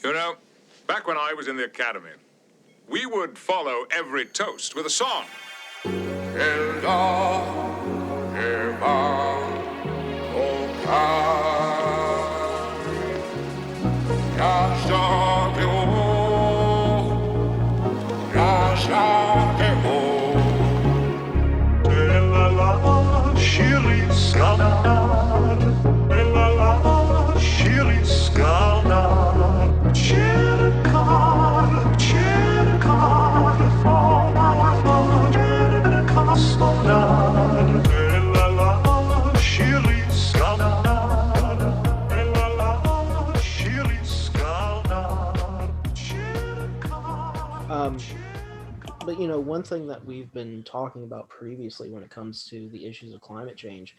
You know, back when I was in the academy, we would follow every toast with a song. But, you know, one thing that we've been talking about previously when it comes to the issues of climate change,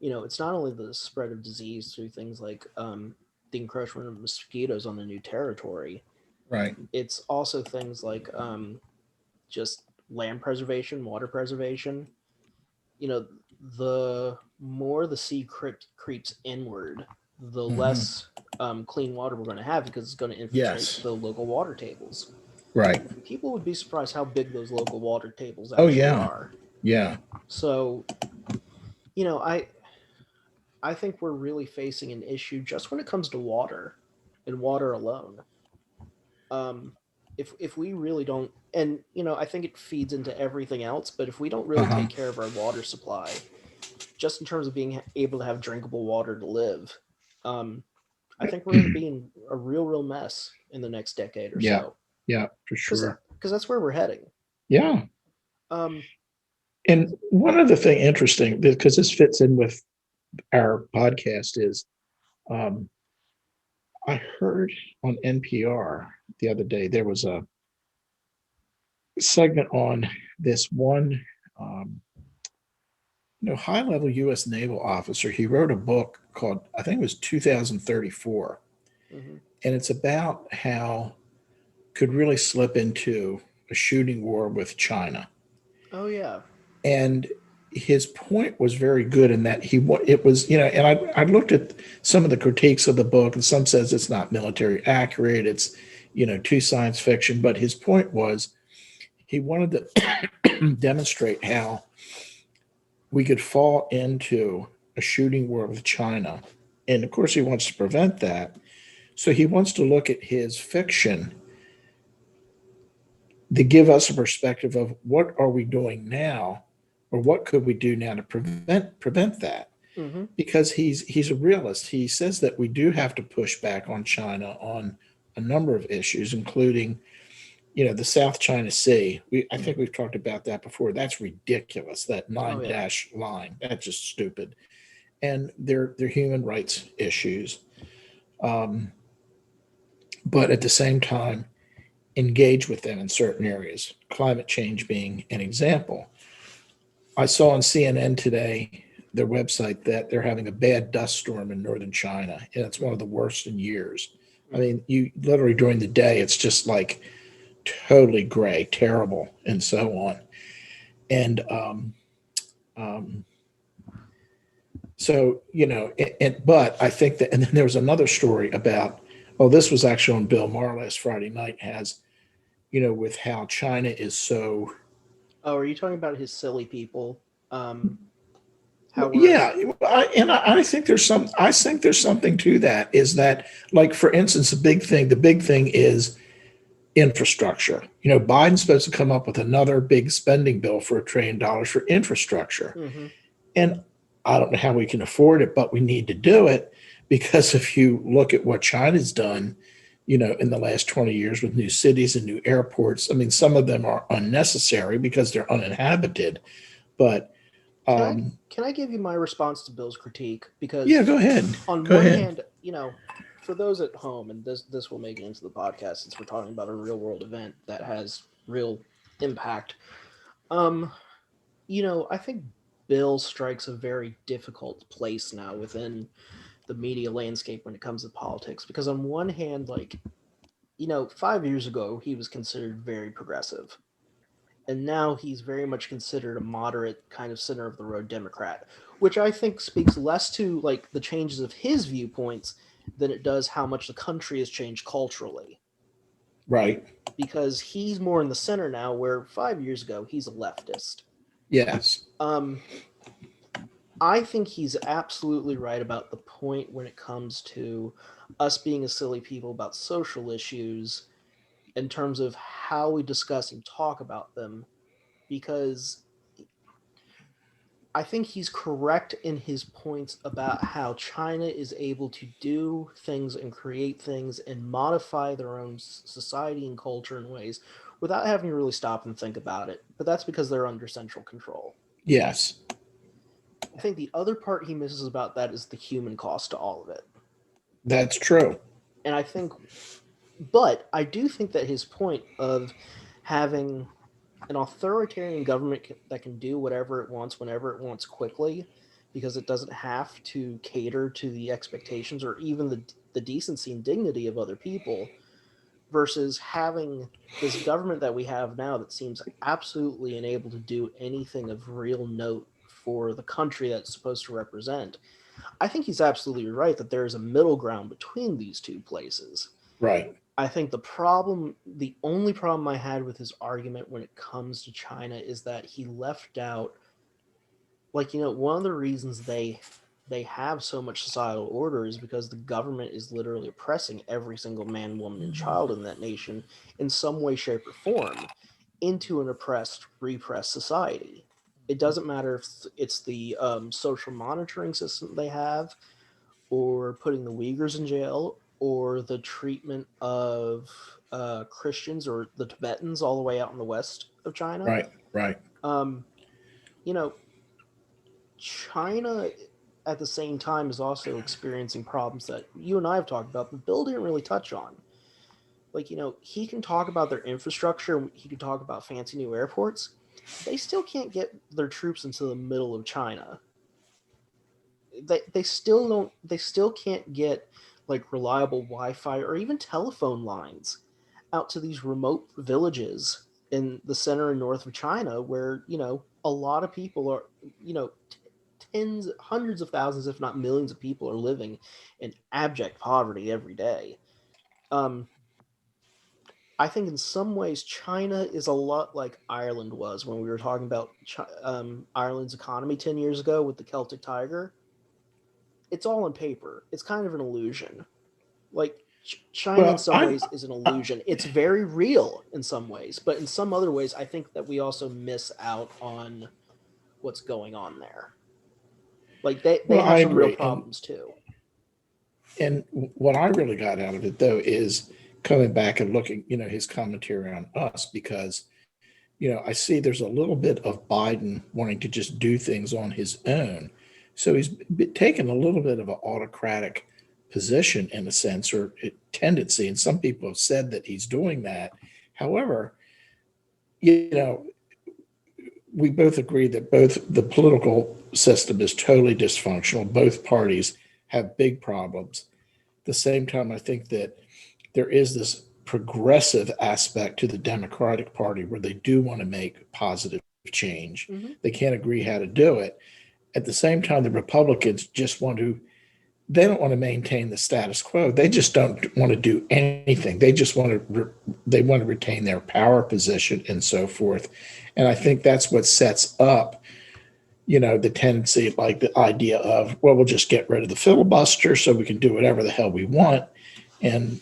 you know, it's not only the spread of disease through things like the encroachment of mosquitoes on the new territory, Right. it's also things like just land preservation, water preservation. You know, the more the sea creeps inward, the Mm-hmm. less clean water we're going to have because it's going to infiltrate Yes. the local water tables. Right. People would be surprised how big those local water tables Oh actually yeah. are. Yeah. So, you know, I think we're really facing an issue just when it comes to water and water alone. Um, if we really don't, and you know, I think it feeds into everything else. But if we don't really Uh-huh. take care of our water supply, just in terms of being able to have drinkable water to live, um, I think we're going to be in a real mess in the next decade or Yeah. so. Yeah, for Because sure. that's where we're heading. Yeah. Um, And one other thing interesting, because this fits in with our podcast, is um, I heard on NPR the other day there was a segment on this one, um, high level U.S. naval officer. He wrote a book called, I think it was 2034, mhm. and it's about how could really slip into a shooting war with China. Oh yeah. And his point was very good in that it was, and I looked at some of the critiques of the book, and some says it's not military accurate, it's too science fiction, but his point was he wanted to demonstrate how we could fall into a shooting war with China, and of course he wants to prevent that. So he wants to look at his fiction to give us a perspective of what are we doing now, or what could we do now to prevent that. Hmm. Because he's a realist. He says that we do have to push back on China on a number of issues, including the South China Sea. I think we've talked about that before. That's ridiculous. That Oh nine yeah. dash line. That's just stupid. And their human rights issues. Um, but at the same time, engage with them in certain areas. Climate change being an example. I saw on CNN today, their website, that they're having a bad dust storm in northern China, and it's one of the worst in years. I Mm-hmm. mean, you literally during the day, it's just like totally gray, terrible, and so on. And um, so, but I think that, and then there was another story about, oh, this was actually on Bill Maher last Friday night, has, with how China is so. Oh, are you talking about his silly people? How Well, we're yeah, I think there's some. I think there's something to that. Is that, like, for instance, the big thing? The big thing is infrastructure. Biden's supposed to come up with another big spending bill for $1 trillion for infrastructure, hmm and I don't know how we can afford it, but we need to do it, because if you look at what China's done, in the last 20 years with new cities and new airports, I mean, some of them are unnecessary because they're uninhabited, but can I um, can I give you my response to Bill's critique? Because yeah, go ahead. on Go one ahead. hand, you know, for those at home, and this will make it into the podcast since we're talking about a real world event that has real impact. Um, you know, I think Bill strikes a very difficult place now within the media landscape when it comes to politics because on one hand, like, you know, 5 years ago he was considered very progressive, and now he's very much considered a moderate kind of center of the road Democrat, which I think speaks less to like the changes of his viewpoints than it does how much the country has changed culturally. Right. Because he's more in the center now, where 5 years ago he's a leftist. Yes. I think he's absolutely right about the point when it comes to us being a silly people about social issues in terms of how we discuss and talk about them, because I think he's correct in his points about how China is able to do things and create things and modify their own society and culture in ways without having to really stop and think about it. But that's because they're under central control. Yes. I think the other part he misses about that is the human cost to all of it. That's true. And but I do think that his point of having an authoritarian government that can do whatever it wants whenever it wants quickly, because it doesn't have to cater to the expectations or even the decency and dignity of other people, versus having this government that we have now that seems absolutely unable to do anything of real note for the country that's supposed to represent. I think he's absolutely right that there is a middle ground between these two places. Right. I think the only problem I had with his argument when it comes to China is that he left out, one of the reasons they have so much societal order is because the government is literally oppressing every single man, woman, and child in that nation in some way, shape, or form into an oppressed, repressed society. It doesn't matter if it's the social monitoring system they have, or putting the Uyghurs in jail, or the treatment of Christians or the Tibetans all the way out in the west of China. Right. Right. You know, China at the same time is also experiencing problems that you and I have talked about, but Bill didn't really touch on. He can talk about their infrastructure, he can talk about fancy new airports. They still can't get their troops into the middle of China. They still can't get reliable Wi-Fi or even telephone lines out to these remote villages in the center and north of China, where a lot of people are, tens, hundreds of thousands, if not millions of people are living in abject poverty every day. I think in some ways China is a lot like Ireland was when we were talking about Ireland's economy 10 years ago with the Celtic Tiger. It's all on paper. It's kind of an illusion. China in some ways is an illusion. It's very real in some ways, but in some other ways, I think that we also miss out on what's going on there. They have some real problems too. And what I really got out of it, though, is coming back and looking, his commentary on us, because, I see there's a little bit of Biden wanting to just do things on his own. So he's taken a little bit of an autocratic position in a sense, or a tendency. And some people have said that he's doing that. However, we both agree that both the political system is totally dysfunctional. Both parties have big problems. At the same time, I think that there is this progressive aspect to the Democratic Party where they do want to make positive change. Mm-hmm. They can't agree how to do it. At the same time, the Republicans they don't want to maintain the status quo. They just don't want to do anything. They just want to retain their power position and so forth. And I think that's what sets up, the tendency, like the idea of, well, we'll just get rid of the filibuster so we can do whatever the hell we want. And,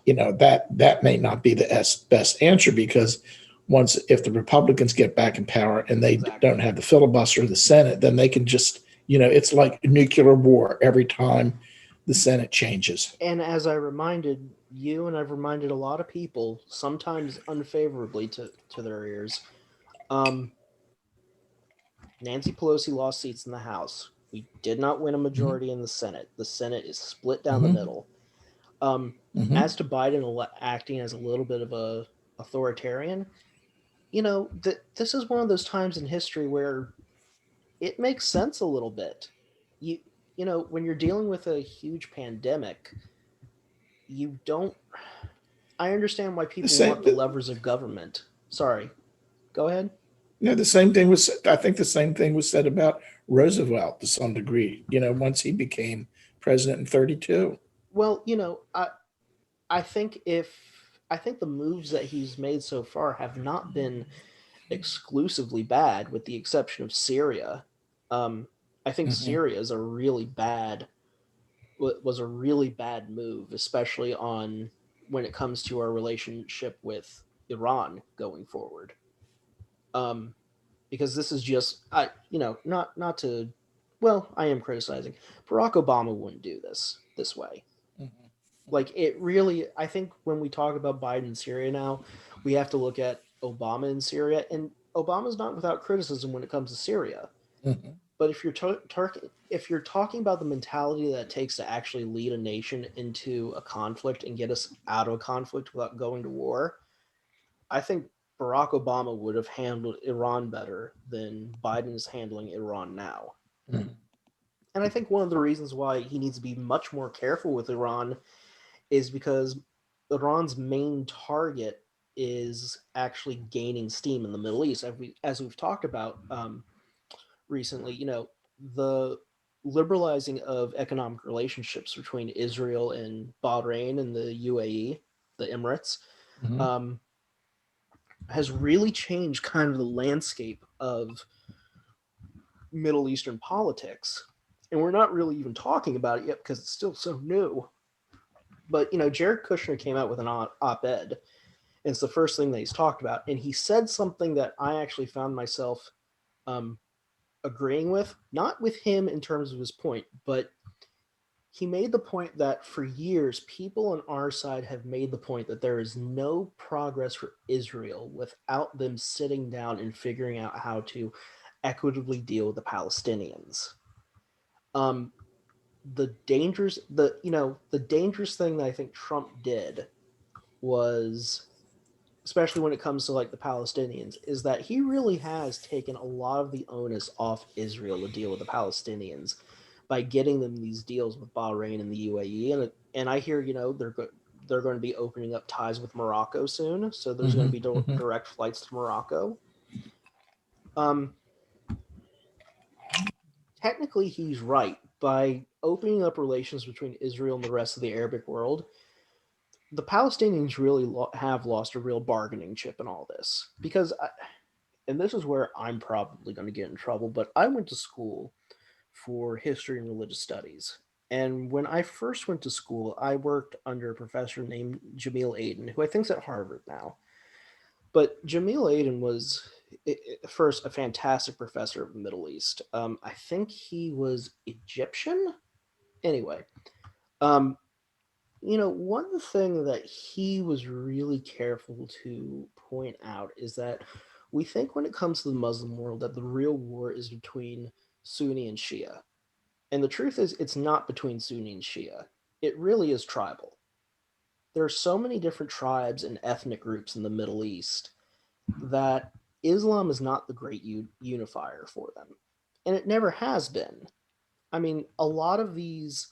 that may not be the best answer, because if the Republicans get back in power and they don't have the filibuster of the Senate, then they can just, it's like nuclear war every time the Senate changes. And as I reminded you, and I've reminded a lot of people, sometimes unfavorably to their ears, Nancy Pelosi lost seats in the House. We did not win a majority in the Senate. The Senate is split down the middle. As to Biden acting as a little bit of a authoritarian, this is one of those times in history where it makes sense a little bit. When you're dealing with a huge pandemic, I understand why people want the levers of government. Sorry, go ahead. I think the same thing was said about Roosevelt to some degree, once he became president in 1932. Well, I think the moves that he's made so far have not been exclusively bad, with the exception of Syria. Um, I think Mhm. Syria is a really bad was a really bad move, especially on when it comes to our relationship with Iran going forward. Um, because this is just not to, well, I am criticizing. Barack Obama wouldn't do this way. Mhm. Like, it really, I think when we talk about Biden and Syria now, we have to look at Obama in Syria, and Obama's not without criticism when it comes to Syria. Mhm. But if you're talking about the mentality that it takes to actually lead a nation into a conflict and get us out of a conflict without going to war, I think Barack Obama would have handled Iran better than Biden is handling Iran now. Mhm. And I think one of the reasons why he needs to be much more careful with Iran is because Iran's main target is actually gaining steam in the Middle East. As we've talked about recently, the liberalizing of economic relationships between Israel and Bahrain and the UAE, the Emirates, Mhm. um, has really changed kind of the landscape of Middle Eastern politics. And we're not really even talking about it yet because it's still so new. But Jared Kushner came out with an op-ed, and it's the first thing that he's talked about. And he said something that I actually found myself um, agreeing with, not with him in terms of his point, but he made the point that for years, people on our side have made the point that there is no progress for Israel without them sitting down and figuring out how to equitably deal with the Palestinians. Um, the dangerous thing that I think Trump did was, especially when it comes to like the Palestinians, is that he really has taken a lot of the onus off Israel to deal with the Palestinians by getting them these deals with Bahrain and the UAE, and I hear they're going to be opening up ties with Morocco soon, so there's going to be Mhm. Mhm. direct flights to Morocco. Um, Technically, he's right. By opening up relations between Israel and the rest of the Arabic world, the Palestinians really have lost a real bargaining chip in all this. And this is where I'm probably going to get in trouble, but I went to school for history and religious studies. And when I first went to school, I worked under a professor named Jamil Aden, who I think's at Harvard now. But Jamil Aden was first a fantastic professor of the Middle East. I think he was Egyptian. Anyway, um, one thing that he was really careful to point out is that we think when it comes to the Muslim world that the real war is between Sunni and Shia. And the truth is, it's not between Sunni and Shia. It really is tribal. There are so many different tribes and ethnic groups in the Middle East that Islam is not the great unifier for them. And it never has been. I mean, a lot of these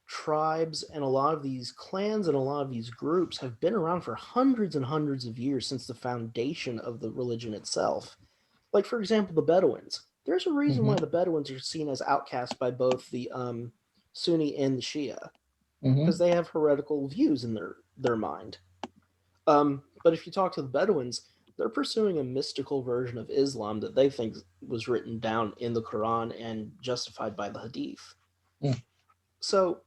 tribes and a lot of these clans and a lot of these groups have been around for hundreds and hundreds of years since the foundation of the religion itself. Like, for example, the Bedouins. There's a reason why Mhm. the Bedouins are seen as outcasts by both the Sunni and the Shia, because Mhm. they have heretical views in their mind. But if you talk to the Bedouins, they're pursuing a mystical version of Islam that they think was written down in the Quran and justified by the Hadith. Mhm. So,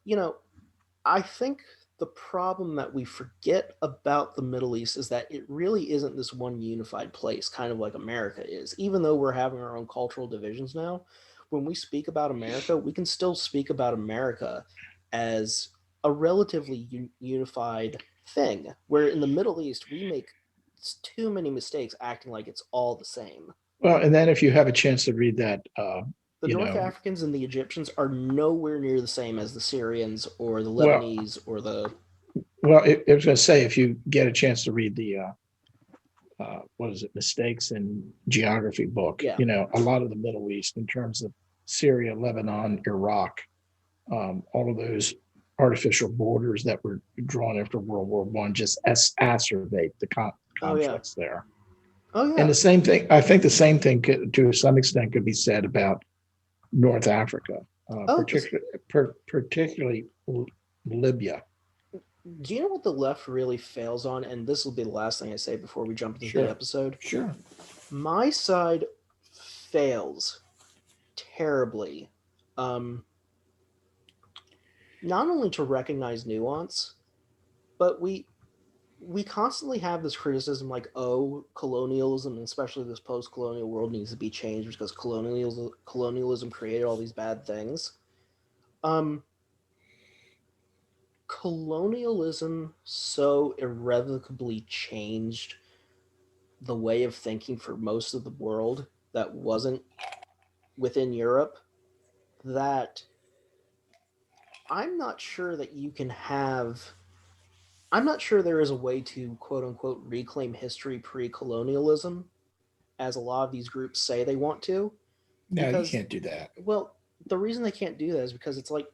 I think the problem that we forget about the Middle East is that it really isn't this one unified place, kind of like America is. Even though we're having our own cultural divisions now, when we speak about America, we can still speak about America as a relatively unified thing. Where in the Middle East, we make too many mistakes acting like it's all the same. Well, and then if you have a chance to read that, The you North know, Africans and the Egyptians are nowhere near the same as the Syrians or the well, Lebanese or the. I was going to say, if you get a chance to read the, what is it, Mistakes in Geography book, Yeah. a lot of the Middle East in terms of Syria, Lebanon, Iraq, all of those artificial borders that were drawn after World War One just exacerbate the Oh yeah. conflicts there. Oh And yeah. the same thing, I think the same thing to some extent could be said about North Africa, Oh, this. particularly Libya. Do you know what the left really fails on? And this will be the last thing I say before we jump into Sure. the episode. Sure. My side fails terribly. Not only to recognize nuance, but we constantly have this criticism like, oh, colonialism, and especially this post-colonial world, needs to be changed because colonialism created all these bad things. Colonialism so irrevocably changed the way of thinking for most of the world that wasn't within Europe, that I'm not sure that you can have. I'm not sure there is a way to quote unquote reclaim history pre colonialism, as a lot of these groups say they want to. No, you Because, can't do that. well, the reason they can't do that is because it's like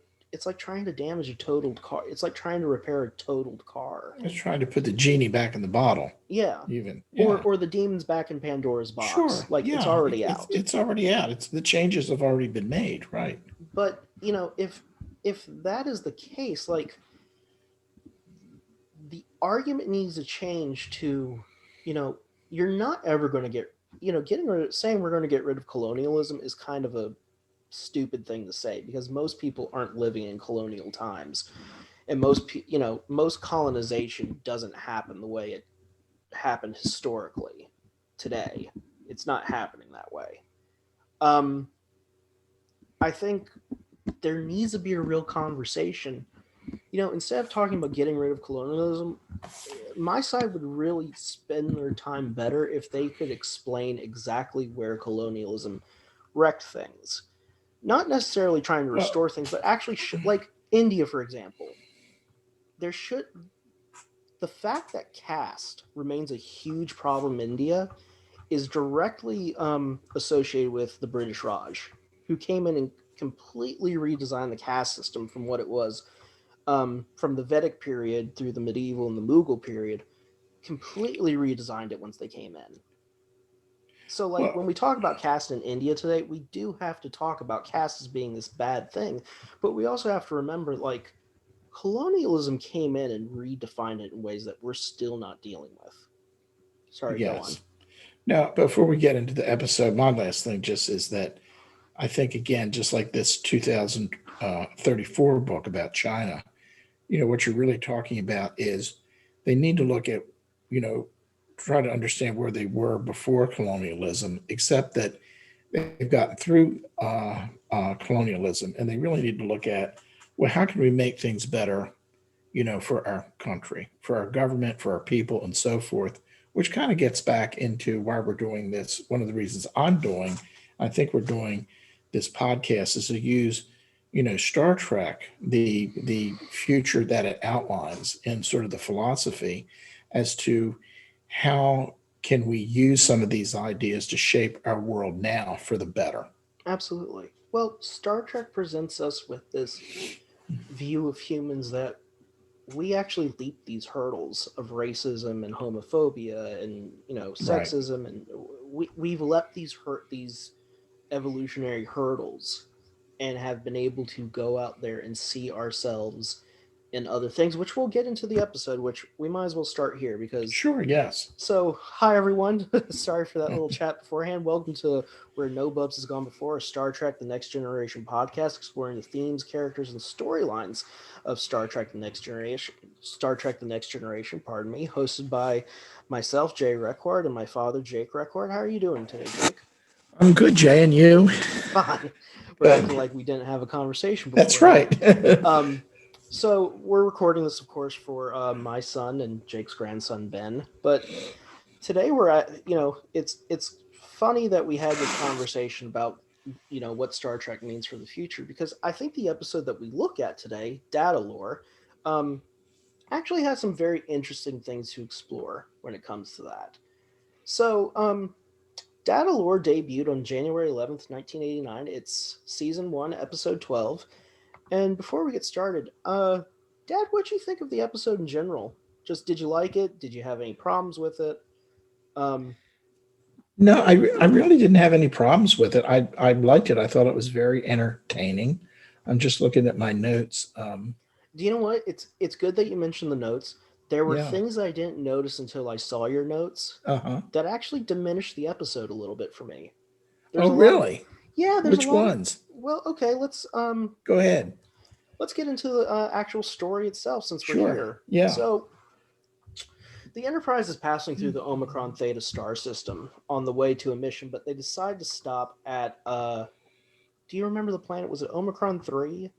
trying to damage a totaled car. It's like trying to repair a totaled car. It's trying to put the genie back in the bottle. Yeah. Even. Or the demons back in Pandora's box. Sure. Like, yeah. it's already It's- out. It's already out. It's the changes have already been made, right? But, if that is the case, like, the argument needs to change to, you're not ever going to get, saying we're going to get rid of colonialism is kind of a stupid thing to say, because most people aren't living in colonial times, and most colonization doesn't happen the way it happened historically today. It's not happening that way. I think there needs to be a real conversation. Instead of talking about getting rid of colonialism, my side would really spend their time better if they could explain exactly where colonialism wrecked things. Not necessarily trying to restore things, but actually, like India, for example. The fact that caste remains a huge problem in India is directly associated with the British Raj, who came in and completely redesigned the caste system from what it was from the Vedic period through the medieval and the Mughal period, completely redesigned it once they came in. So, like, when we talk about caste in India today, we do have to talk about caste as being this bad thing, but we also have to remember, like, colonialism came in and redefined it in ways that we're still not dealing with. Sorry, go on. Now, before we get into the episode, my last thing just is that I think, again, just like this 2034 book about China, what you're really talking about is they need to look at, try to understand where they were before colonialism, except that they've gotten through colonialism, and they really need to look at, well, how can we make things better, for our country, for our government, for our people, and so forth, which kind of gets back into why we're doing this. One of the reasons I think we're doing this podcast is to use, Star Trek, the future that it outlines, and sort of the philosophy as to how can we use some of these ideas to shape our world now for the better. Absolutely. Well, Star Trek presents us with this view of humans that we actually leap these hurdles of racism and homophobia and sexism, right. And we've leapt these evolutionary hurdles and have been able to go out there and see ourselves in other things, which we'll get into the episode, which we might as well start here because... Sure, yes. So, hi everyone. Sorry for that little chat beforehand. Welcome to Where No Bubs Has Gone Before, a Star Trek The Next Generation podcast exploring the themes, characters, and storylines of Star Trek The Next Generation, hosted by myself, Jay Record, and my father, Jake Record. How are you doing today, Jake? I'm good, Jay, and you? Fine. We're acting like we didn't have a conversation before. That's right. So we're recording this, of course, for my son and Jake's grandson, Ben. But today we're at, it's funny that we had this conversation about, what Star Trek means for the future, because I think the episode that we look at today, Datalore, actually has some very interesting things to explore when it comes to that. So, Datalore debuted on January 11th, 1989. It's season 1, episode 12. And before we get started, Dad, what'd you think of the episode in general? Just, did you like it? Did you have any problems with it? No, I really didn't have any problems with it. I liked it. I thought it was very entertaining. I'm just looking at my notes. Do you know what? It's good that you mentioned the notes. There were Yeah. things I didn't notice until I saw your notes Uh-huh. that actually diminished the episode a little bit for me. There's Oh, a lot of really? yeah, there's a Which lot of ones? well, okay, Go ahead. let's get into the actual story itself since we're Sure. here. Yeah. So, the Enterprise is passing through the Omicron Theta star system on the way to a mission, but they decide to stop at do you remember the planet? Was it Omicron 3?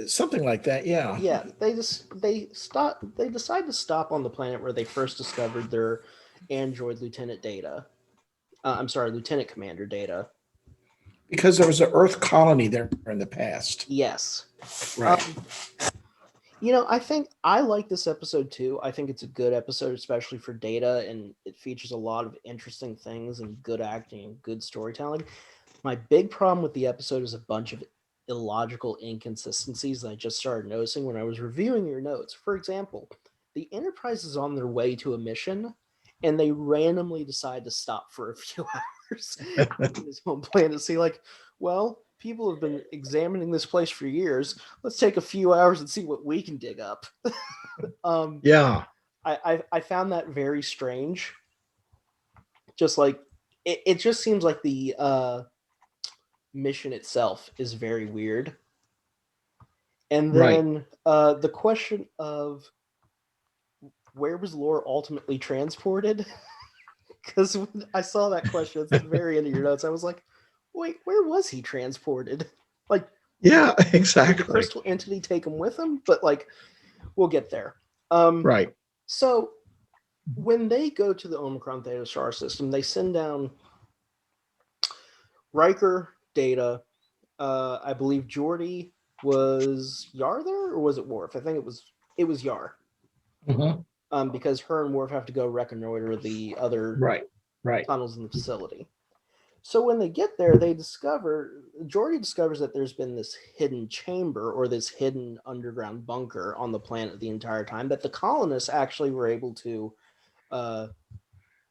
Something like that. Yeah. Yeah, they decide to stop on the planet where they first discovered their android Lieutenant Data. I'm sorry, Lieutenant Commander Data. Because there was an Earth colony there in the past. Yes. Right. I think I like this episode too. I think it's a good episode, especially for Data, and it features a lot of interesting things and good acting and good storytelling. My big problem with the episode is a bunch of illogical inconsistencies that I just started noticing when I was reviewing your notes. For example, the Enterprise is on their way to a mission, and they randomly decide to stop for a few hours on this home planet. See, like, well, people have been examining this place for years. Let's take a few hours and see what we can dig up. um, Yeah. I found that very strange. Just like it just seems like the mission itself is very weird. And Right. then the question of where was Lore ultimately transported? Because when I saw that question at the very end of your notes, I was like, wait, where was he transported? Like, Yeah. did the Exactly. crystal entity take him with him? But like, we'll get there. Um, Right. so when they go to the Omicron Theta star system, they send down Riker, Data. I believe Geordi was Yar there, or was it Worf? I think it was Yar. Hmm. Because her and Worf have to go reconnoiter the other Right. Right. tunnels in the facility. So when they get there, Geordi discovers that there's been this hidden chamber or this hidden underground bunker on the planet the entire time that the colonists actually were able to uh,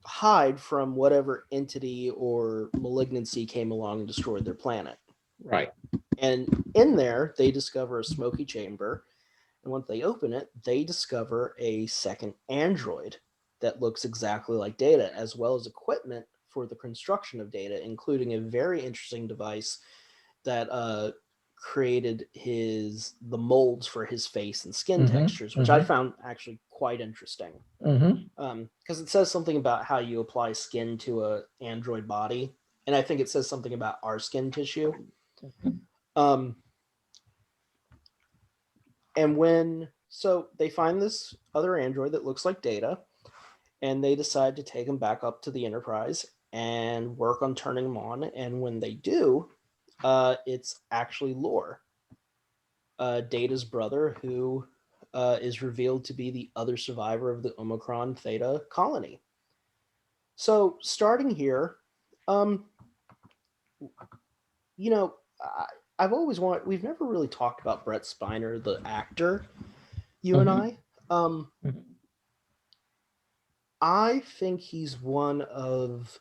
hide from whatever entity or malignancy came along and destroyed their planet. Right. And in there, they discover a smoky chamber. And once they open it, they discover a second android that looks exactly like Data, as well as equipment for the construction of Data, including a very interesting device that created the molds for his face and skin Hmm. textures, which I Hmm. found actually quite interesting. Hmm. Because it says something about how you apply skin to a android body, and I think it says something about our skin tissue. Um, and so they find this other android that looks like Data, and they decide to take him back up to the Enterprise and work on turning him on. And when they do, it's actually Lore, Data's brother, who is revealed to be the other survivor of the Omicron Theta colony. So starting here, um, you know, I've always wanted. We've never really talked about Brent Spiner, the actor. You and Hmm. I. Um, I think he's one of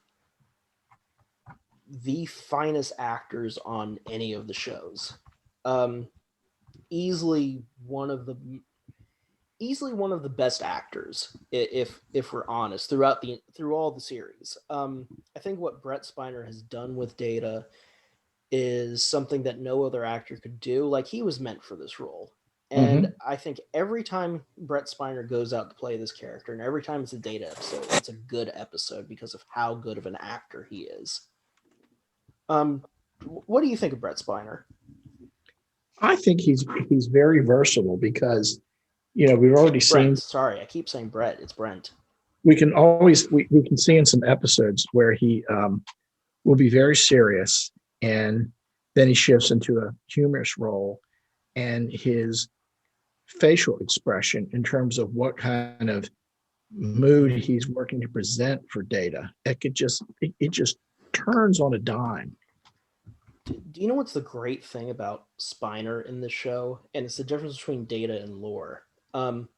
the finest actors on any of the shows. Um, easily one of the easily one of the best actors, if we're honest, through all the series. I think what Brent Spiner has done with Data is something that no other actor could do. Like, he was meant for this role. And Hmm. I think every time Brett Spiner goes out to play this character, and every time it's a Data episode, it's a good episode because of how good of an actor he is. Um, what do you think of Brett Spiner? I think he's very versatile because we've already Brent. seen Sorry, I keep saying Brett. It's Brent. we can see in some episodes where he will be very serious, and then he shifts into a humorous role, and his facial expression in terms of what kind of mood he's working to present for Data, it just turns on a dime. Do you know what's the great thing about Spiner in this show? And it's the difference between Data and Lore. Um,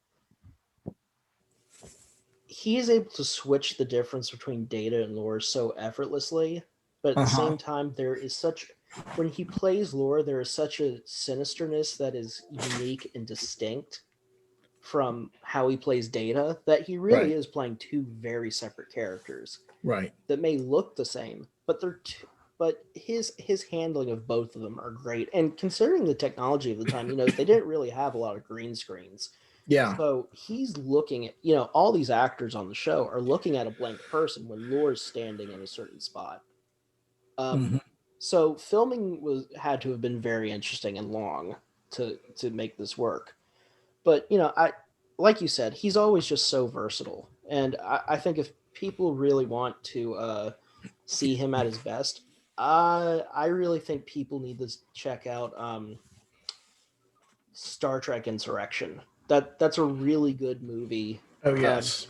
he is able to switch the difference between Data and Lore so effortlessly, but at the Uh-huh. same time, there is such when he plays Lore, there is such a sinisterness that is unique and distinct from how he plays Data that he really Right. is playing two very separate characters Right. that may look the same, but but his handling of both of them are great. And considering the technology of the time, they didn't really have a lot of green screens. Yeah. So he's looking at, all these actors on the show are looking at a blank person when Lore's standing in a certain spot. Hmm. So filming had to have been very interesting and long to make this work. But I like you said, he's always just so versatile, and I think if people really want to see him at his best, I really think people need to check out Star Trek Insurrection. That's a really good movie Oh um, yes.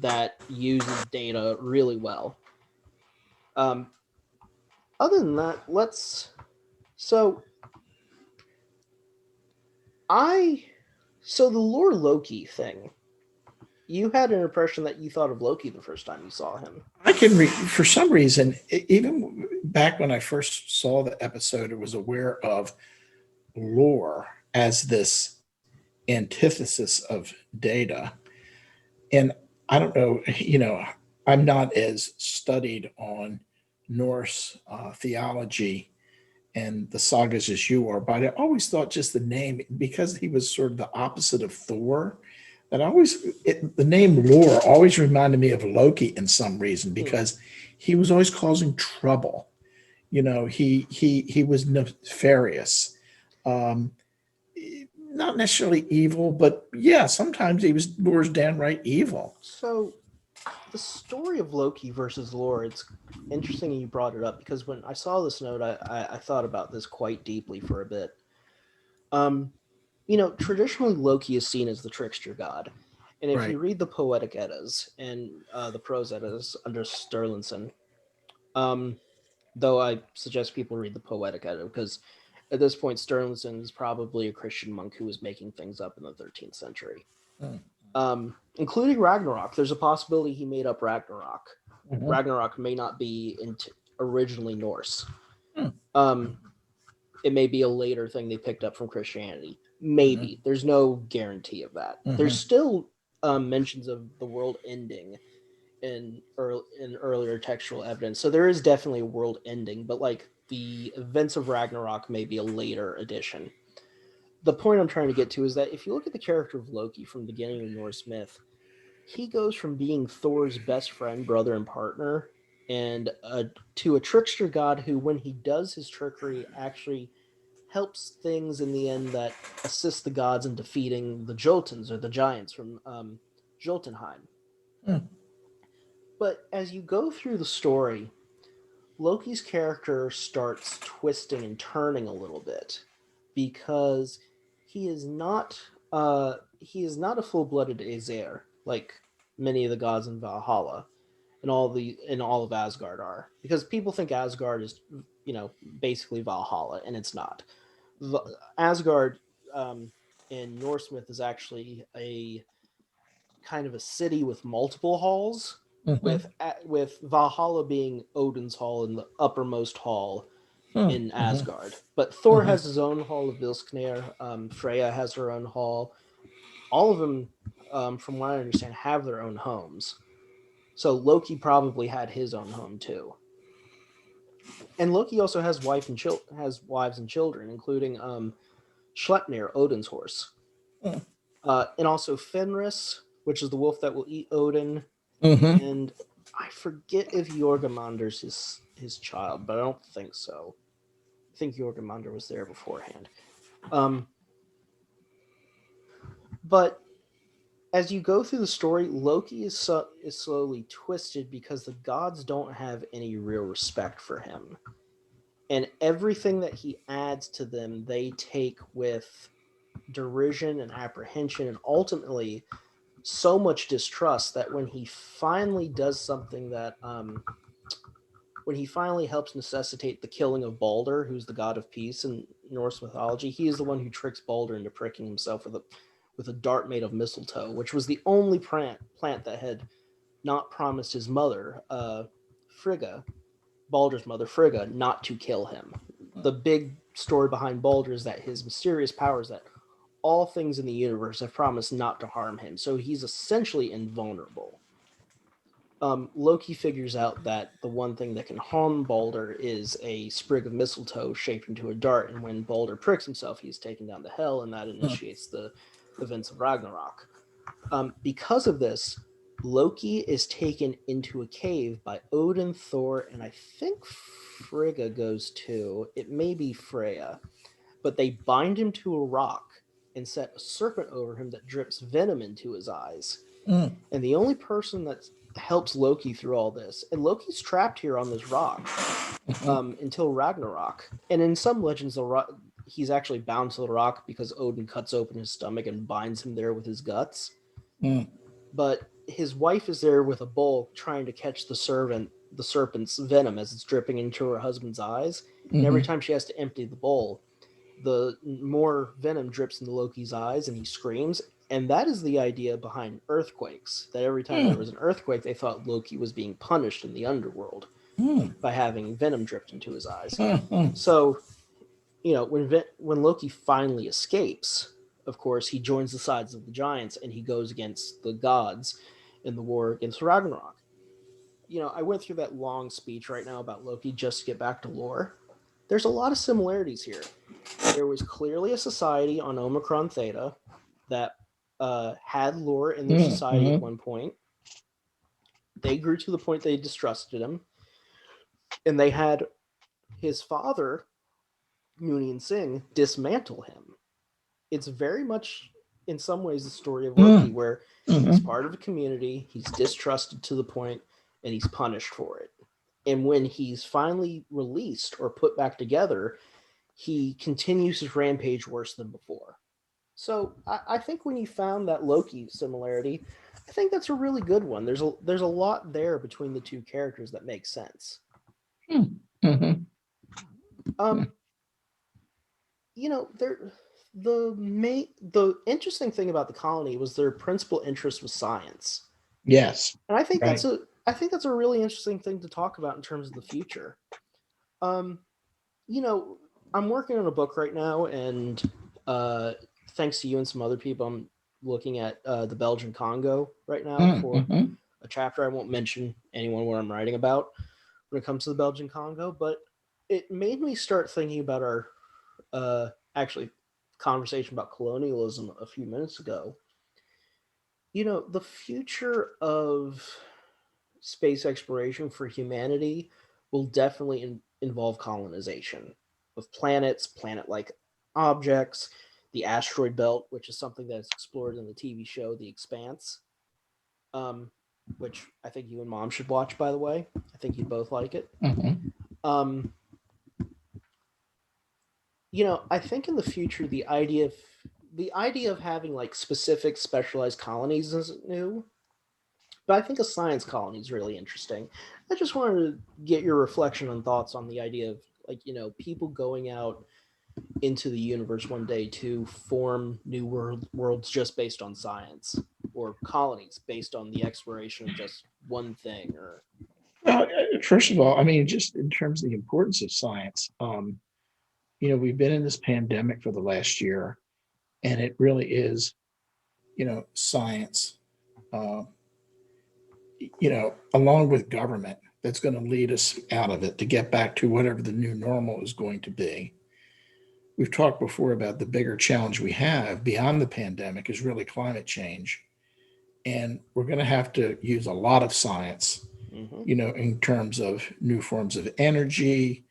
that uses Data really well. Um, Other than that, so I so the Lore Loki thing. You had an impression that you thought of Loki the first time you saw him. I for some reason, even back when I first saw the episode, I was aware of Lore as this antithesis of Data. And I don't know, I'm not as studied on Norse theology and the sagas as you are, but I always thought just the name, because he was sort of the opposite of Thor, the name Lore always reminded me of Loki in some reason, Hmm. because he was always causing trouble. He was nefarious. Um, Not necessarily evil, but yeah, sometimes he was Lore's downright evil. So the story of Loki versus Lore, it's interesting you brought it up because when I saw this note, I thought about this quite deeply for a bit. Traditionally Loki is seen as the trickster god. And if you Right. read the Poetic Eddas and the Prose Eddas under Sturluson, um, though I suggest people read the Poetic Edda because at this point Sturluson is probably a Christian monk who was making things up in the 13th century. Including Ragnarok. There's a possibility he made up Ragnarok. Mm-hmm. Ragnarok may not be originally Norse. Hmm. Um, it may be a later thing they picked up from Christianity. Mm-hmm. Maybe. There's no guarantee of that. Mm-hmm. There's still mentions of the world ending in earlier textual evidence. So there is definitely a world ending, but like the events of Ragnarok may be a later addition. The point I'm trying to get to is that if you look at the character of Loki from the beginning of Norse myth, he goes from being Thor's best friend, brother, and partner, and to a trickster god who, when he does his trickery, actually helps things in the end that assist the gods in defeating the Jotuns or the giants from Jotunheim. Hmm. But as you go through the story, Loki's character starts twisting and turning a little bit because he is not a full-blooded Aesir like many of the gods in Valhalla and all of Asgard are, because people think Asgard is basically Valhalla, and it's not. Asgard in Norse myth is actually a kind of a city with multiple halls, Mm-hmm. with Valhalla being Odin's hall and the uppermost hall in Mm-hmm. Asgard. But Thor Mm-hmm. has his own hall of Vilsknir. Freya has her own hall. All of them, from what I understand, have their own homes. So Loki probably had his own home too. And Loki also has wives and children, including Sleipnir, Odin's horse, and also Fenris, which is the wolf that will eat Odin, Mm-hmm. and I forget if Jormunder's his child, but I don't think so. I think Jormungandr was there beforehand. Um, but as you go through the story, Loki is slowly twisted because the gods don't have any real respect for him, and everything that he adds to them, they take with derision and apprehension, and ultimately so much distrust that when he finally does something that when he finally helps necessitate the killing of Balder, who's the god of peace in Norse mythology, he is the one who tricks Balder into pricking himself with a dart made of mistletoe, which was the only plant that had not promised his mother, Frigga, Balder's mother Frigga, not to kill him. the big story behind Balder is that his mysterious power is that all things in the universe have promised not to harm him, so he's essentially invulnerable. Loki figures out that the one thing that can harm Balder is a sprig of mistletoe shaped into a dart, and when Balder pricks himself, he's taken down to hell, and that initiates the events of Ragnarok. Because of this, Loki is taken into a cave by Odin, Thor, and I think Frigga goes too. It may be Freya. But they bind him to a rock and set a serpent over him that drips venom into his eyes. Mm. And the only person that helps Loki through all this, and Loki's trapped here on this rock until Ragnarok. And in some legends, he's actually bound to the rock because Odin cuts open his stomach and binds him there with his guts. Mm. But his wife is there with a bowl trying to catch the serpent's venom as it's dripping into her husband's eyes. And every time she has to empty the bowl, the more venom drips into Loki's eyes and he screams. And that is the idea behind earthquakes, that every time there was an earthquake, they thought Loki was being punished in the underworld by having venom dripped into his eyes. So, when Loki finally escapes, of course, he joins the sides of the giants and he goes against the gods in the war against Ragnarok. I went through that long speech right now about Loki just to get back to lore. There's a lot of similarities here. There was clearly a society on Omicron Theta that had lore in their society at one point. They grew to the point they distrusted him. And they had his father, Noonien Singh, dismantle him. It's very much, in some ways, the story of Loki, where he's part of a community, he's distrusted to the point, and he's punished for it. And when he's finally released or put back together, he continues his rampage worse than before. So I think when you found that Loki similarity, I think that's a really good one. There's a lot there between the two characters that makes sense. The interesting thing about the colony was their principal interest was science. Yes. And I think that's a really interesting thing to talk about in terms of the future. I'm working on a book right now, and thanks to you and some other people, I'm looking at the Belgian Congo right now for a chapter. I won't mention anyone what I'm writing about when it comes to the Belgian Congo, but it made me start thinking about our conversation about colonialism a few minutes ago. The future of space exploration for humanity will definitely involve colonization of planets, planet-like objects, the asteroid belt, which is something that's explored in the TV show The Expanse, which I think you and Mom should watch, by the way. I think you'd both like it. I think in the future, the idea of having like specific specialized colonies isn't new. But I think a science colony is really interesting. I just wanted to get your reflection and thoughts on the idea of people going out into the universe one day to form new worlds just based on science, or colonies based on the exploration of just one thing. Or Well, first of all, I mean, just in terms of the importance of science, we've been in this pandemic for the last year, and it really is, science, along with government, that's going to lead us out of it to get back to whatever the new normal is going to be. We've talked before about the bigger challenge we have beyond the pandemic is really climate change. And we're going to have to use a lot of science, in terms of new forms of energy,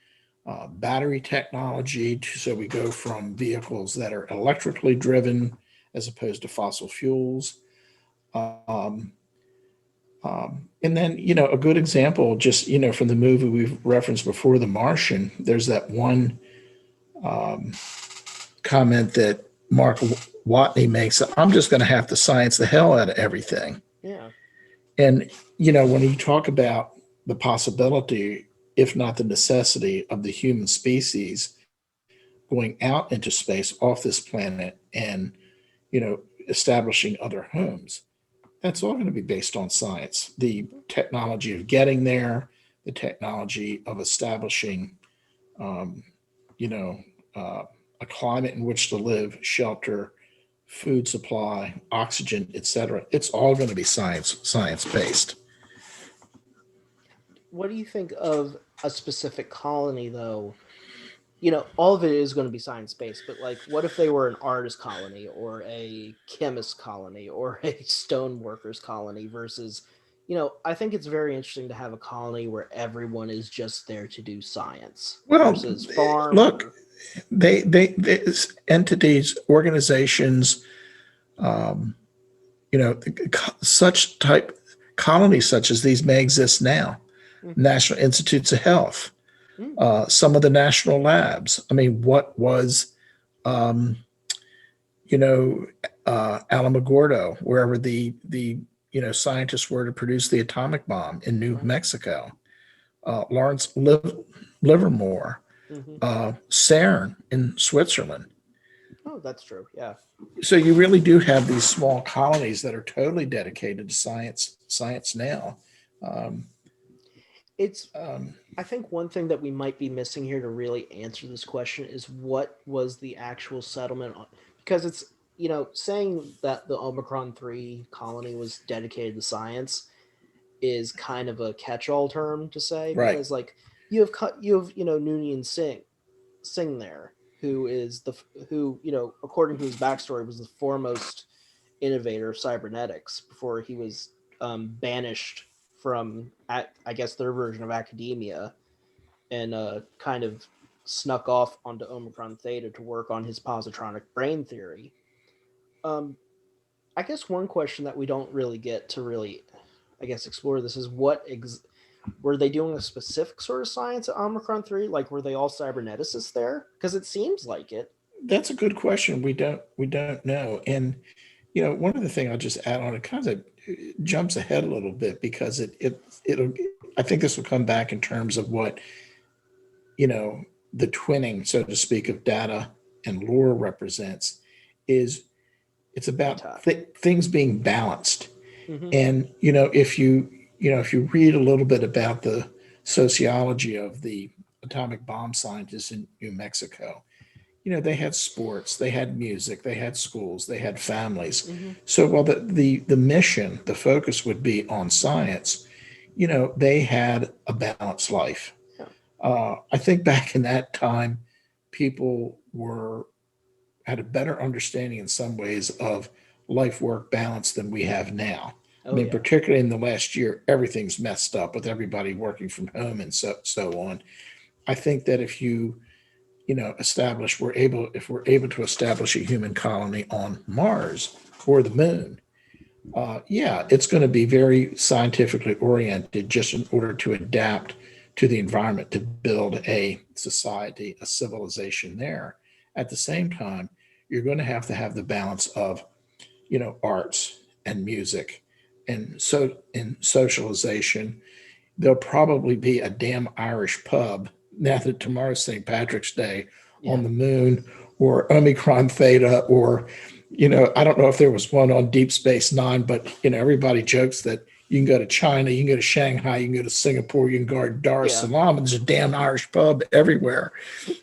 battery technology. So we go from vehicles that are electrically driven as opposed to fossil fuels. And then, a good example, just, from the movie we've referenced before, The Martian, there's that one comment that Mark Watney makes, I'm just going to have to science the hell out of everything. Yeah. And, when you talk about the possibility, if not the necessity, of the human species going out into space off this planet and, establishing other homes, that's all going to be based on science. The technology of getting there, the technology of establishing, a climate in which to live, shelter, food supply, oxygen, etc. It's all going to be science based. What do you think of a specific colony, though? All of it is going to be science based, but like, what if they were an artist colony or a chemist colony or a stoneworkers colony versus, I think it's very interesting to have a colony where everyone is just there to do science Well, versus farm. look, they entities, organizations, um, such type colonies such as these may exist now. National Institutes of Health, some of the national labs. I mean, what was, Alamogordo, wherever the scientists were to produce the atomic bomb in New Mexico, Lawrence Livermore, CERN in Switzerland. Oh, that's true. Yeah. So you really do have these small colonies that are totally dedicated to science now. I think one thing that we might be missing here to really answer this question is what was the actual settlement on, because it's, saying that the Omicron 3 colony was dedicated to science is kind of a catch-all term to say, Right. because like you have Noonien Singh there, who according to his backstory was the foremost innovator of cybernetics before he was banished from, I guess, their version of academia, and kind of snuck off onto Omicron Theta to work on his positronic brain theory. I guess one question that we don't really get to really, I guess, explore this is were they doing a specific sort of science at Omicron 3? Like, were they all cyberneticists there? Because it seems like it. That's a good question. We don't know. And one of the things I'll just add on, it kind of jumps ahead a little bit because it'll I think this will come back in terms of what the twinning, so to speak, of data and lore represents. It's about things being balanced. And if you read a little bit about the sociology of the atomic bomb scientists in New Mexico, they had sports, they had music, they had schools, they had families. So while the mission, the focus would be on science, they had a balanced life. I think back in that time, people had a better understanding in some ways of life-work balance than we have now. Particularly in the last year, everything's messed up with everybody working from home and so on. I think that if if we're able to establish a human colony on Mars or the moon, it's going to be very scientifically oriented just in order to adapt to the environment, to build a society, a civilization there. At the same time, you're going to have the balance of, arts and music and socialization. There'll probably be a damn Irish pub now that tomorrow's St. Patrick's Day on the moon, or Omicron Theta, or, I don't know if there was one on Deep Space Nine, but, everybody jokes that you can go to China, you can go to Shanghai, you can go to Singapore, you can go to Dar es Salaam, and there's a damn Irish pub everywhere.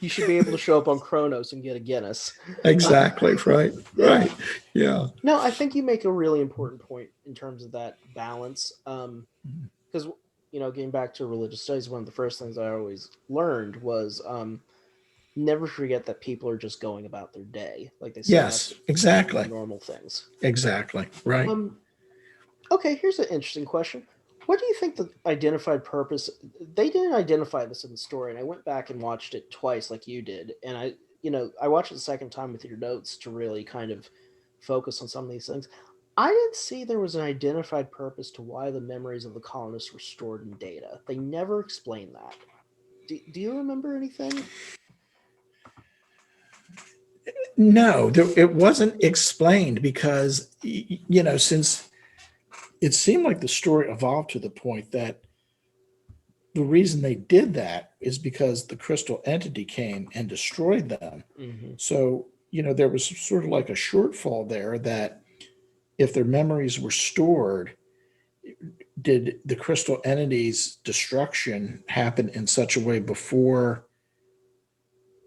You should be able to show up on Kronos and get a Guinness. Exactly. Right. Right. Yeah. No, I think you make a really important point in terms of that balance. Because, getting back to religious studies, one of the first things I always learned was never forget that people are just going about their day. Like they say, yes, exactly. Normal things. Exactly. Right. Okay, here's an interesting question. What do you think the identified purpose? They didn't identify this in the story, and I went back and watched it twice, like you did. And I watched it the second time with your notes to really kind of focus on some of these things. I didn't see there was an identified purpose to why the memories of the colonists were stored in data. They never explained that. Do you remember anything? No, it wasn't explained because, since it seemed like the story evolved to the point that the reason they did that is because the crystal entity came and destroyed them. So, there was sort of like a shortfall there that if their memories were stored, did the crystal entity's destruction happen in such a way before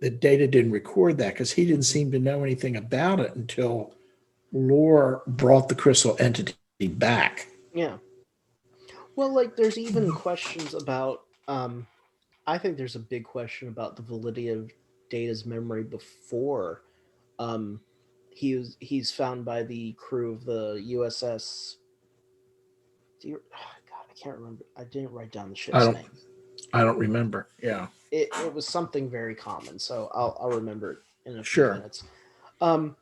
that Data didn't record that because he didn't seem to know anything about it until Lore brought the crystal entity back. Yeah. Well, like there's even questions about I think there's a big question about the validity of Data's memory before um he's found by the crew of the USS. God, I can't remember. I didn't write down the ship's name. I don't remember. Yeah. It was something very common, so I'll remember it in a few Sure. minutes. Um,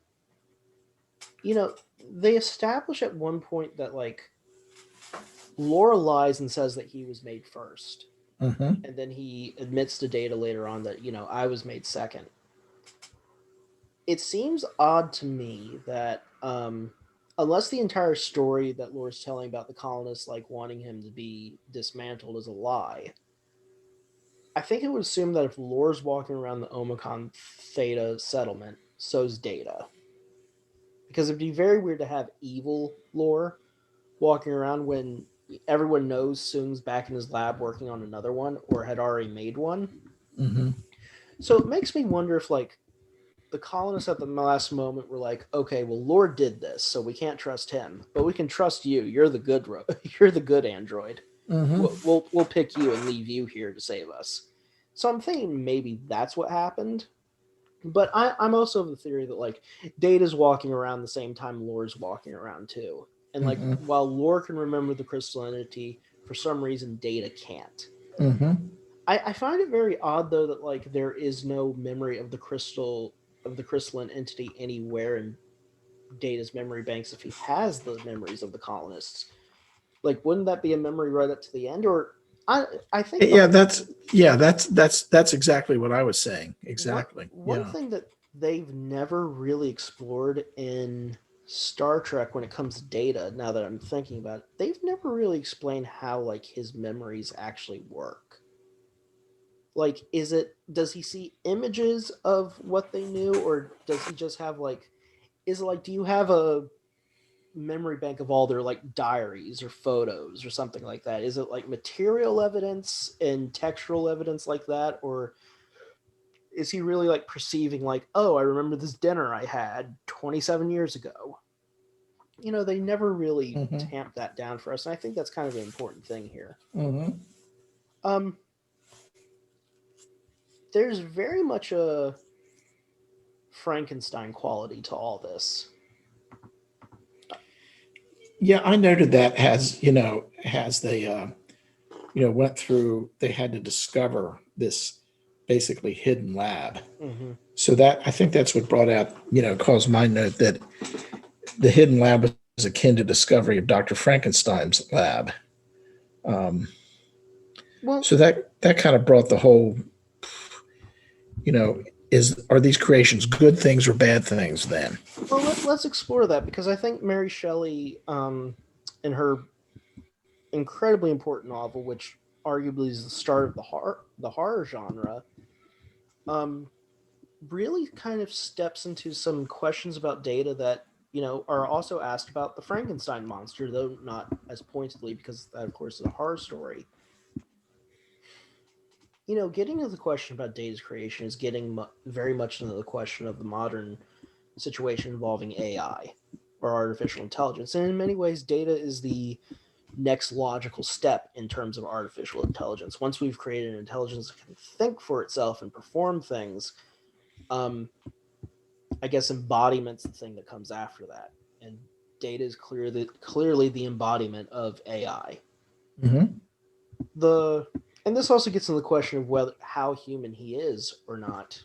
they establish at one point that like Laura lies and says that he was made first, Mm-hmm. and then he admits to Data later on that I was made second. It seems odd to me that unless the entire story that Laura's telling about the colonists like wanting him to be dismantled is a lie, I think it would assume that if Lore's walking around the Omicron Theta settlement, so's Data. Because it'd be very weird to have evil Lore walking around when everyone knows Soong's back in his lab working on another one or had already made one. Mm-hmm. So it makes me wonder if like the colonists at the last moment were like, okay, well Lore did this, so we can't trust him, but we can trust you. You're the good you're the good android. Mm-hmm. We'll pick you and leave you here to save us. So I'm thinking maybe that's what happened. But I'm also of the theory that like Data's walking around the same time Lore's walking around too. And like Mm-hmm. while Lore can remember the crystal entity, for some reason Data can't. Mm-hmm. I find it very odd though that like there is no memory of the crystalline entity anywhere in Data's memory banks if he has the memories of the colonists. Like wouldn't that be a memory right up to the end? Or I think That's exactly what I was saying. Exactly. One thing that they've never really explored in Star Trek when it comes to Data, now that I'm thinking about it, they've never really explained how like his memories actually work. Like, does he see images of what they knew, or does he just have like, is it like, do you have a memory bank of all their like diaries or photos or something like that? Is it like material evidence and textual evidence like that, or is he really like perceiving like, oh, I remember this dinner I had 27 years ago? They never really Mm-hmm. tamped that down for us, and I think that's kind of an important thing here. Mm-hmm. Um, there's very much a Frankenstein quality to all this. Yeah, I noted that as they went through, they had to discover this basically hidden lab. Mm-hmm. So that I think that's what brought out, caused my note that the hidden lab was akin to discovery of Dr. Frankenstein's lab. Well, So that kind of brought the whole, are these creations good things or bad things then? well, let's explore that because I think Mary Shelley, in her incredibly important novel, which arguably is the start of the horror genre, really kind of steps into some questions about Data that are also asked about the Frankenstein monster, though not as pointedly because that, of course, is a horror story. Getting into the question about Data's creation is getting very much into the question of the modern situation involving AI or artificial intelligence, and in many ways, Data is the next logical step in terms of artificial intelligence. Once we've created an intelligence that can think for itself and perform things, I guess embodiment's the thing that comes after that, and Data is clearly the embodiment of AI. Mm-hmm. And this also gets into the question of how human he is or not.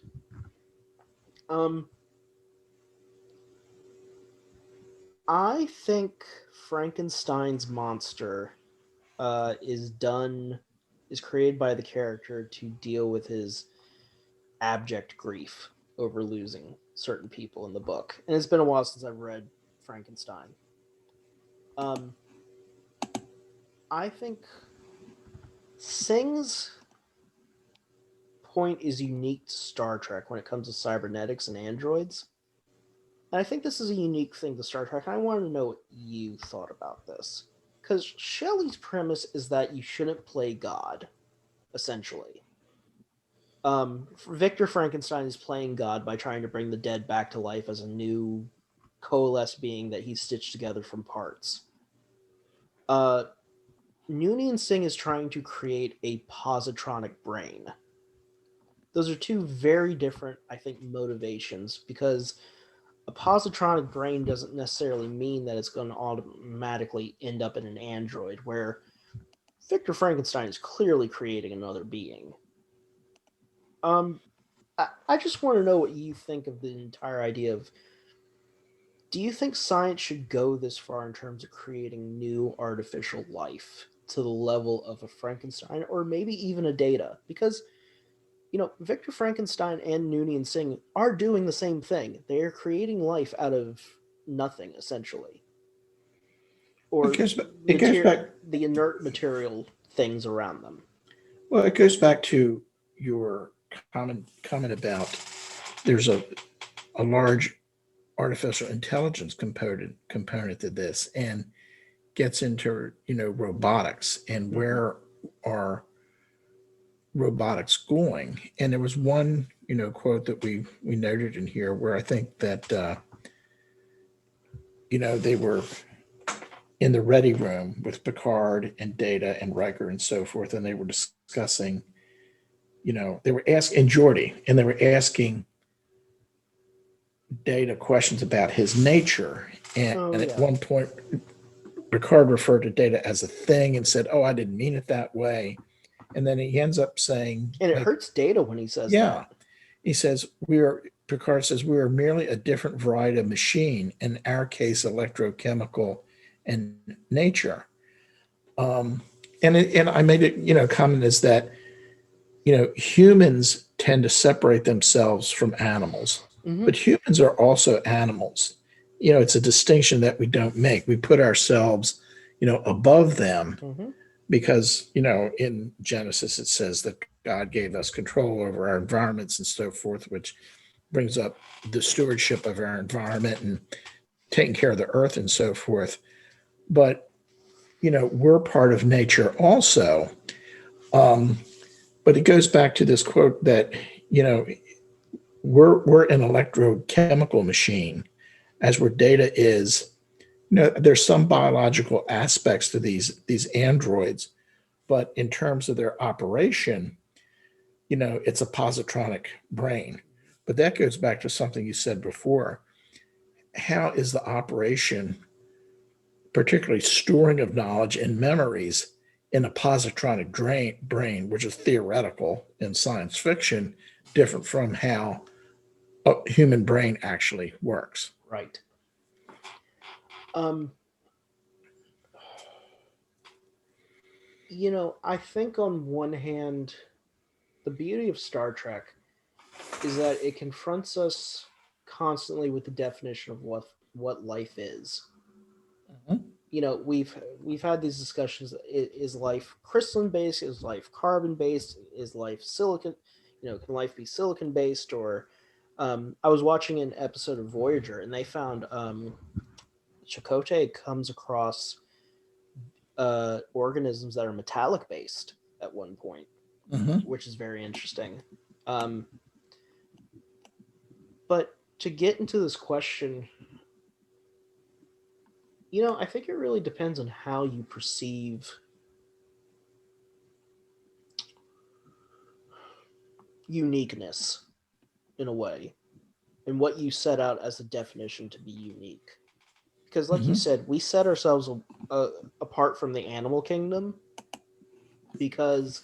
I think Frankenstein's monster is created by the character to deal with his abject grief over losing certain people in the book. And it's been a while since I've read Frankenstein. I think Singh's point is unique to Star Trek when it comes to cybernetics and androids. And I think this is a unique thing to Star Trek. And I wanted to know what you thought about this. Because Shelley's premise is that you shouldn't play God, essentially. Victor Frankenstein is playing God by trying to bring the dead back to life as a new coalesced being that he's stitched together from parts. Noonien Singh is trying to create a positronic brain. Those are two very different, I think, motivations, because a positronic brain doesn't necessarily mean that it's going to automatically end up in an android, where Victor Frankenstein is clearly creating another being. I just want to know what you think of the entire idea of, do you think science should go this far in terms of creating new artificial life to the level of a Frankenstein or maybe even a Data? Because, Victor Frankenstein and Noonien Singh are doing the same thing. They are creating life out of nothing, essentially. Or it goes back. the inert material things around them. Well, it goes back to your comment about there's a large artificial intelligence component to this, and gets into robotics and where are robotics going. And there was one quote that we noted in here where I think that they were in the ready room with Picard and Data and Riker and so forth, and they were discussing, they were asking Geordi, and they were asking Data questions about his nature. And at one point, Picard referred to Data as a thing and said, "Oh, I didn't mean it that way." And then he ends up saying, and it hurts Data when he says that. He says, Picard says, "We are merely a different variety of machine, in our case, electrochemical and nature." And I made it, comment is that, humans tend to separate themselves from animals, but humans are also animals. It's a distinction that we don't make. We put ourselves, above them because, in Genesis, it says that God gave us control over our environments and so forth, which brings up the stewardship of our environment and taking care of the earth and so forth. But, we're part of nature also. But it goes back to this quote that, we're an electrochemical machine, as where Data is. There's some biological aspects to these androids, but in terms of their operation, it's a positronic brain. But that goes back to something you said before. How is the operation, particularly storing of knowledge and memories, in a positronic brain, which is theoretical in science fiction, different from how a human brain actually works? Right. I think on one hand, the beauty of Star Trek is that it confronts us constantly with the definition of what life is. We've had these discussions. Is life crystalline based? Is life carbon based? Is life silicon? Can life be silicon based? Or I was watching an episode of Voyager, and they found Chakotay comes across organisms that are metallic based at one point, which is very interesting. But to get into this question, I think it really depends on how you perceive uniqueness in a way, and what you set out as a definition to be unique. Because, like you said, we set ourselves apart from the animal kingdom because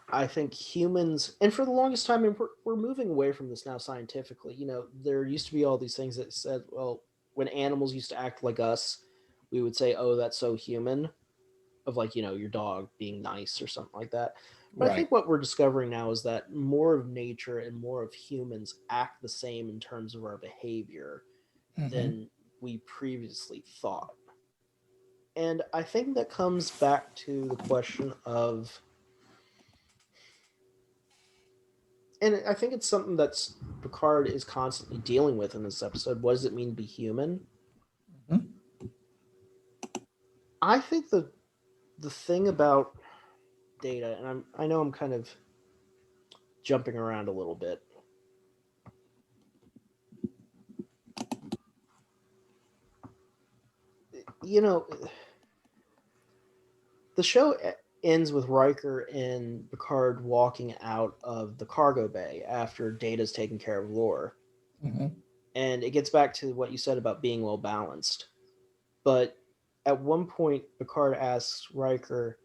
I think humans, and for the longest time, and we're moving away from this now scientifically. There used to be all these things that said, well, when animals used to act like us, we would say, "Oh, that's so human," of like, your dog being nice or something like that. But I think what we're discovering now is that more of nature and more of humans act the same in terms of our behavior than we previously thought. And I think that comes back to the question of, and I think it's something that's Picard is constantly dealing with in this episode. What does it mean to be human? I think the thing about Data, and I know I'm kind of jumping around a little bit. You know, the show ends with Riker and Picard walking out of the cargo bay after Data's taken care of Lore. Mm-hmm. And it gets back to what you said about being well balanced. But at one point, Picard asks Riker,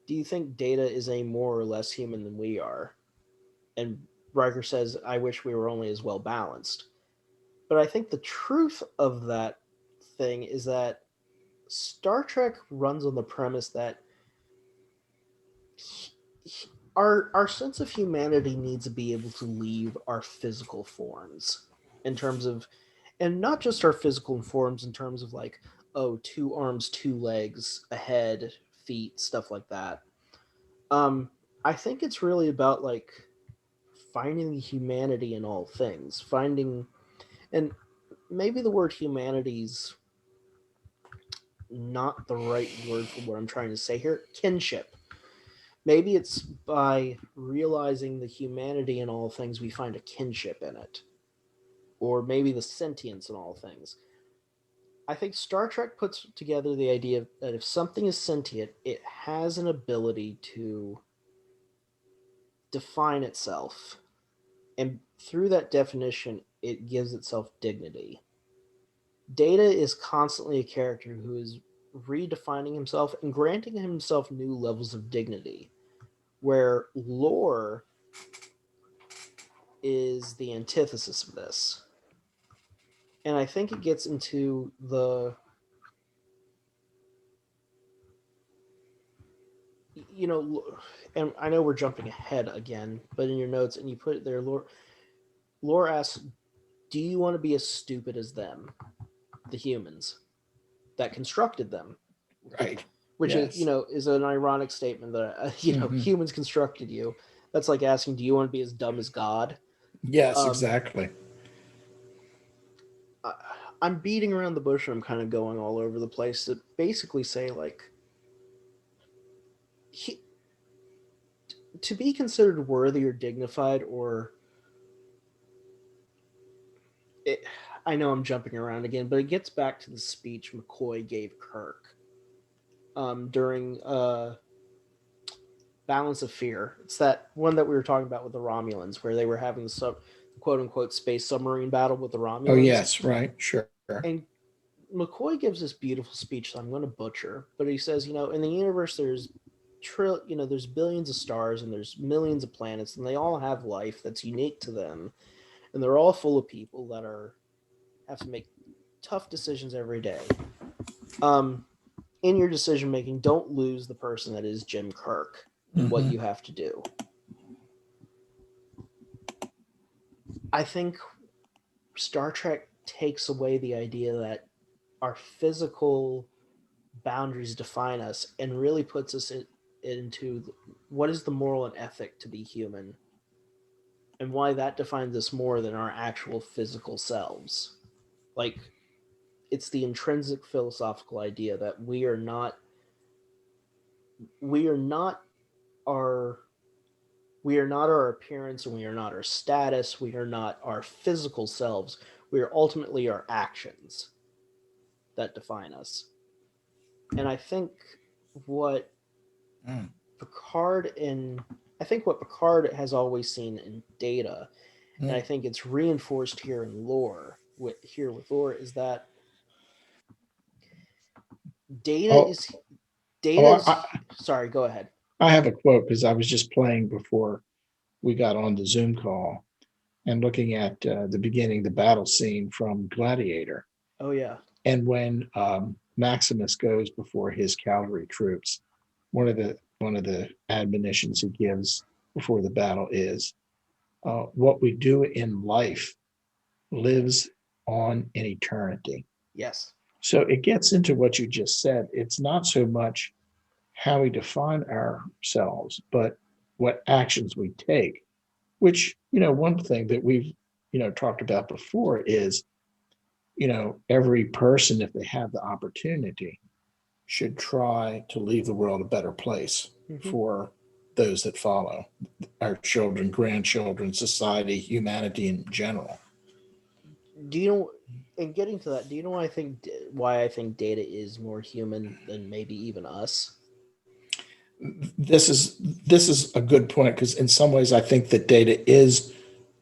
"Do you think Data is any more or less human than we are?" And Riker says, "I wish we were only as well balanced." But I think the truth of that thing is that Star Trek runs on the premise that our sense of humanity needs to be able to leave our physical forms in terms of, and not just our physical forms in terms of like, oh, 2 arms, 2 legs, a head, feet, stuff like that. I think it's really about like finding the humanity in all things, finding, and maybe the word humanity's not the right word for what I'm trying to say here. Kinship. Maybe it's by realizing the humanity in all things we find a kinship in it. Or maybe the sentience in all things. I think Star Trek puts together the idea that if something is sentient, it has an ability to define itself. And through that definition, it gives itself dignity. Data is constantly a character who is redefining himself and granting himself new levels of dignity, where Lore is the antithesis of this. And I think it gets into the, you know, and I know we're jumping ahead again, but in your notes, and you put it there, Lore asks, "Do you want to be as stupid as them, the humans that constructed them?" Right. Which is, Yes. is an ironic statement that Mm-hmm. humans constructed you. That's like asking, "Do you want to be as dumb as God?" Yes, Um, exactly. I, I'm beating around the bush and I'm kind of going all over the place to basically say like, he, to be considered worthy or dignified or it, I know I'm jumping around again, but it gets back to the speech McCoy gave Kirk during Balance of Fear. It's that one that we were talking about with the Romulans, where they were having the quote unquote space submarine battle with the Oh, Romulans. yes, right, sure. And McCoy gives this beautiful speech that I'm going to butcher, but he says, in the universe there's there's billions of stars and there's millions of planets, and they all have life that's unique to them, and they're all full of people that have to make tough decisions every day. Um, in your decision making, don't lose the person that is Jim Kirk and what Mm-hmm. you have to do. I think Star Trek takes away the idea that our physical boundaries define us and really puts us into what is the moral and ethic to be human and why that defines us more than our actual physical selves. Like, it's the intrinsic philosophical idea that we are not our we are not our appearance and we are not our status, we are not our physical selves, we are ultimately our actions that define us. And I think what Mm. Picard in I think what Picard has always seen in Data, and I Mm. think it's reinforced here in Lore, with Lore, is that Data Oh, is oh, Data is sorry, go ahead. I have a quote because I was just playing before we got on the Zoom call and looking at the beginning, the battle scene from Gladiator. Oh yeah. And when Maximus goes before his cavalry troops, one of the admonitions he gives before the battle is, "What we do in life lives on in eternity." Yes. So it gets into what you just said. It's not so much how we define ourselves, but what actions we take. Which, one thing that we've, talked about before is, every person, if they have the opportunity, should try to leave the world a better place Mm-hmm. for those that follow, our children, grandchildren, society, humanity in general. Do you know? And getting to that, do you know why I think Data is more human than maybe even us? This is a good point, because in some ways I think that Data is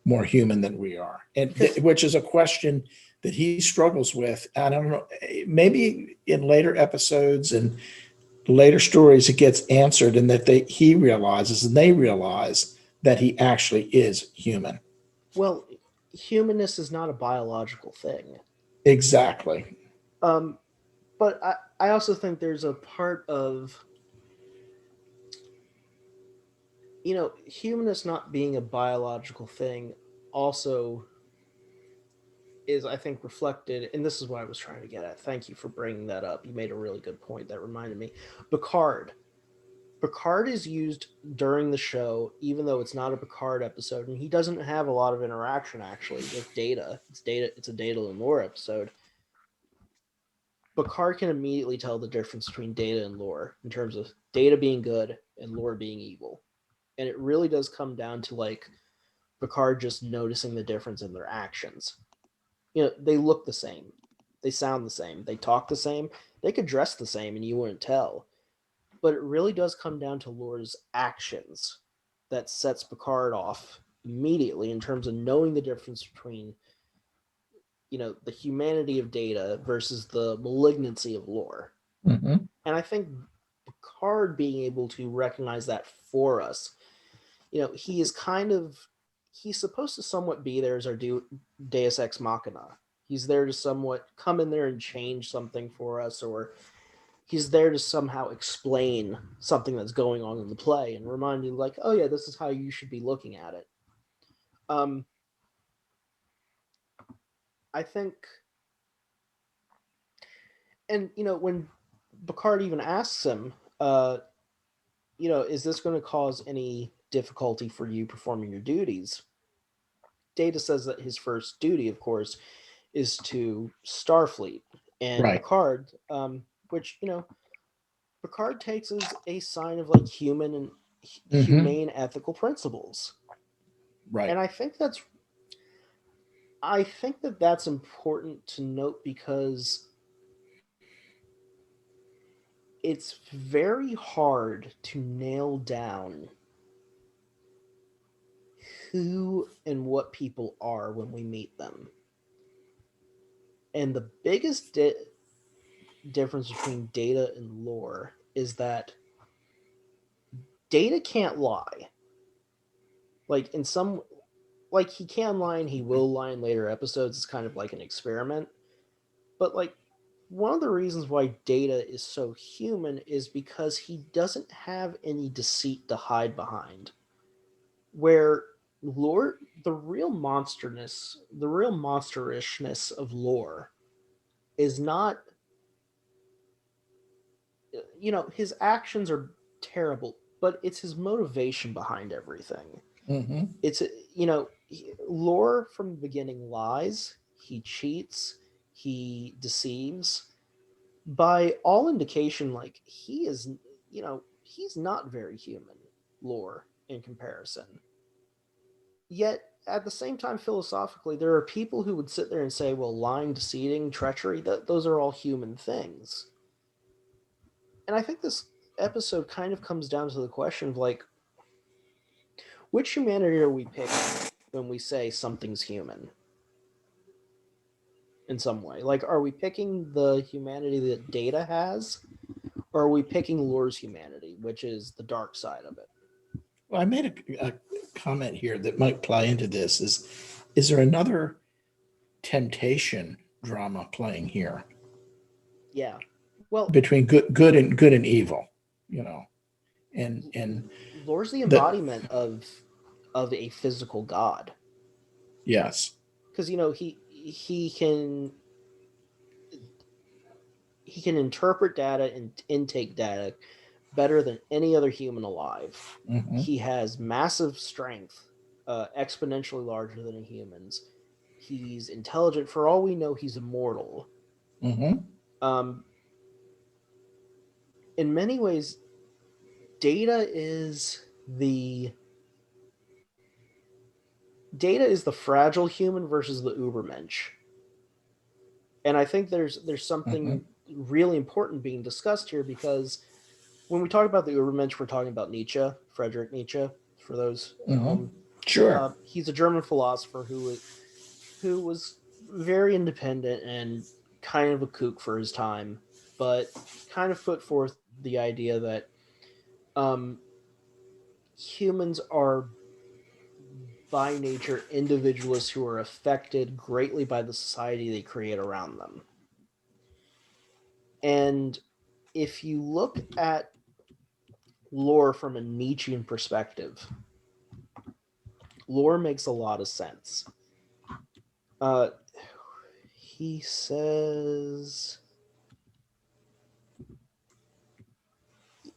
more human than we are, and which is a question that he struggles with. I don't know, maybe in later episodes and later stories it gets answered, and that he realizes and they realize that he actually is human. Well, humanness is not a biological thing. Exactly. Um, but I also think there's a part of, humanness not being a biological thing also is, I think, reflected, and this is what I was trying to get at. Thank you for bringing that up. You made a really good point that reminded me. Picard. Picard is used during the show, even though it's not a Picard episode, and he doesn't have a lot of interaction actually with Data. It's a Data and Lore episode. Picard can immediately tell the difference between Data and Lore in terms of Data being good and Lore being evil. And it really does come down to like Picard just noticing the difference in their actions. They look the same, they sound the same, they talk the same, they could dress the same, and you wouldn't tell. But it really does come down to Lore's actions that sets Picard off immediately in terms of knowing the difference between, the humanity of Data versus the malignancy of Lore. Mm-hmm. And I think Picard being able to recognize that for us, he is he's supposed to somewhat be there as our Deus Ex Machina. He's there to somewhat come in there and change something for us, or he's there to somehow explain something that's going on in the play and remind you, like, oh yeah, this is how you should be looking at it. I think, and when Picard even asks him, is this going to cause any difficulty for you performing your duties? Data says that his first duty, of course, is to Starfleet, and Right. Picard, which Picard takes as a sign of like human and humane ethical principles. Right. And I think that's important to note, because it's very hard to nail down who and what people are when we meet them. And the biggest difference between Data and Lore is that Data can't lie. Like he can lie and he will lie in later episodes. It's kind of like an experiment. But like, one of the reasons why Data is so human is because he doesn't have any deceit to hide behind. Where Lore, the real monsterishness of Lore is not, his actions are terrible, but it's his motivation behind everything. Mm-hmm. It's, Lore from the beginning lies, he cheats, he deceives. By all indication, like, he is, he's not very human, Lore, in comparison. Yet at the same time, philosophically, there are people who would sit there and say, well, lying, deceiving, treachery, those are all human things. And I think this episode kind of comes down to the question of like, which humanity are we picking when we say something's human? In some way, like, are we picking the humanity that Data has, or are we picking Lore's humanity, which is the dark side of it? Well, I made a comment here that might play into this. Is there another temptation drama playing here? Yeah. Well, between good and evil, and Lore's the embodiment of a physical god. Yes. Because he can interpret data and intake data better than any other human alive. Mm-hmm. He has massive strength, exponentially larger than a human's. He's intelligent. For all we know, he's immortal. Mm-hmm. In many ways, Data is the Data is the fragile human versus the Ubermensch. And I think there's something really important being discussed here, because when we talk about the Ubermensch, we're talking about Nietzsche, Friedrich Nietzsche, for those at home. Sure. He's a German philosopher who was very independent and kind of a kook for his time, but kind of put forth the idea that humans are by nature individualists who are affected greatly by the society they create around them. And if you look at lore from a Nietzschean perspective, lore makes a lot of sense. He says,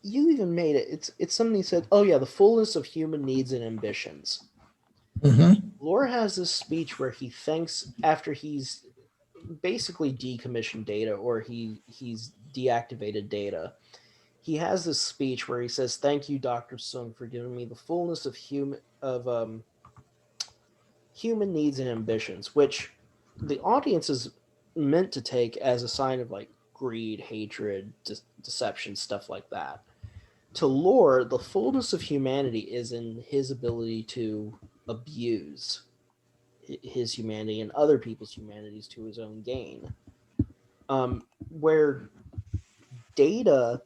you even made it. It's something he said. Oh yeah, the fullness of human needs and ambitions. Lore has this speech where he thanks, after he's basically decommissioned Data, or he's deactivated Data. He has this speech where he says, "Thank you, Dr. Sung, for giving me the fullness of human needs and ambitions," which the audience is meant to take as a sign of like greed, hatred, deception, stuff like that. To Lore, the fullness of humanity is in his ability to abuse his humanity and other people's humanities to his own gain. Where Data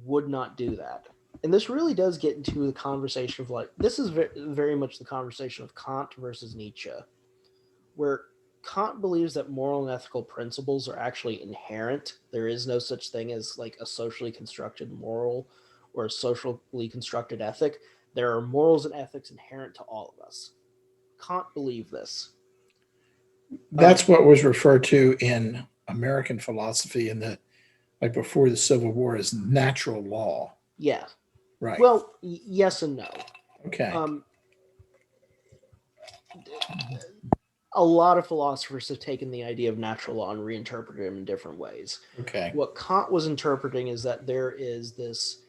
would not do that. And this really does get into the conversation of like, this is very much the conversation of Kant versus Nietzsche, where Kant believes that moral and ethical principles are actually inherent. There is no such thing as like a socially constructed moral or a socially constructed ethic. There are morals and ethics inherent to all of us. Kant believed this. That's what was referred to in American philosophy in the like before the Civil War as natural law. Yeah. Right. Well, yes and no. Okay. A lot of philosophers have taken the idea of natural law and reinterpreted it in different ways. Okay. What Kant was interpreting is that there is this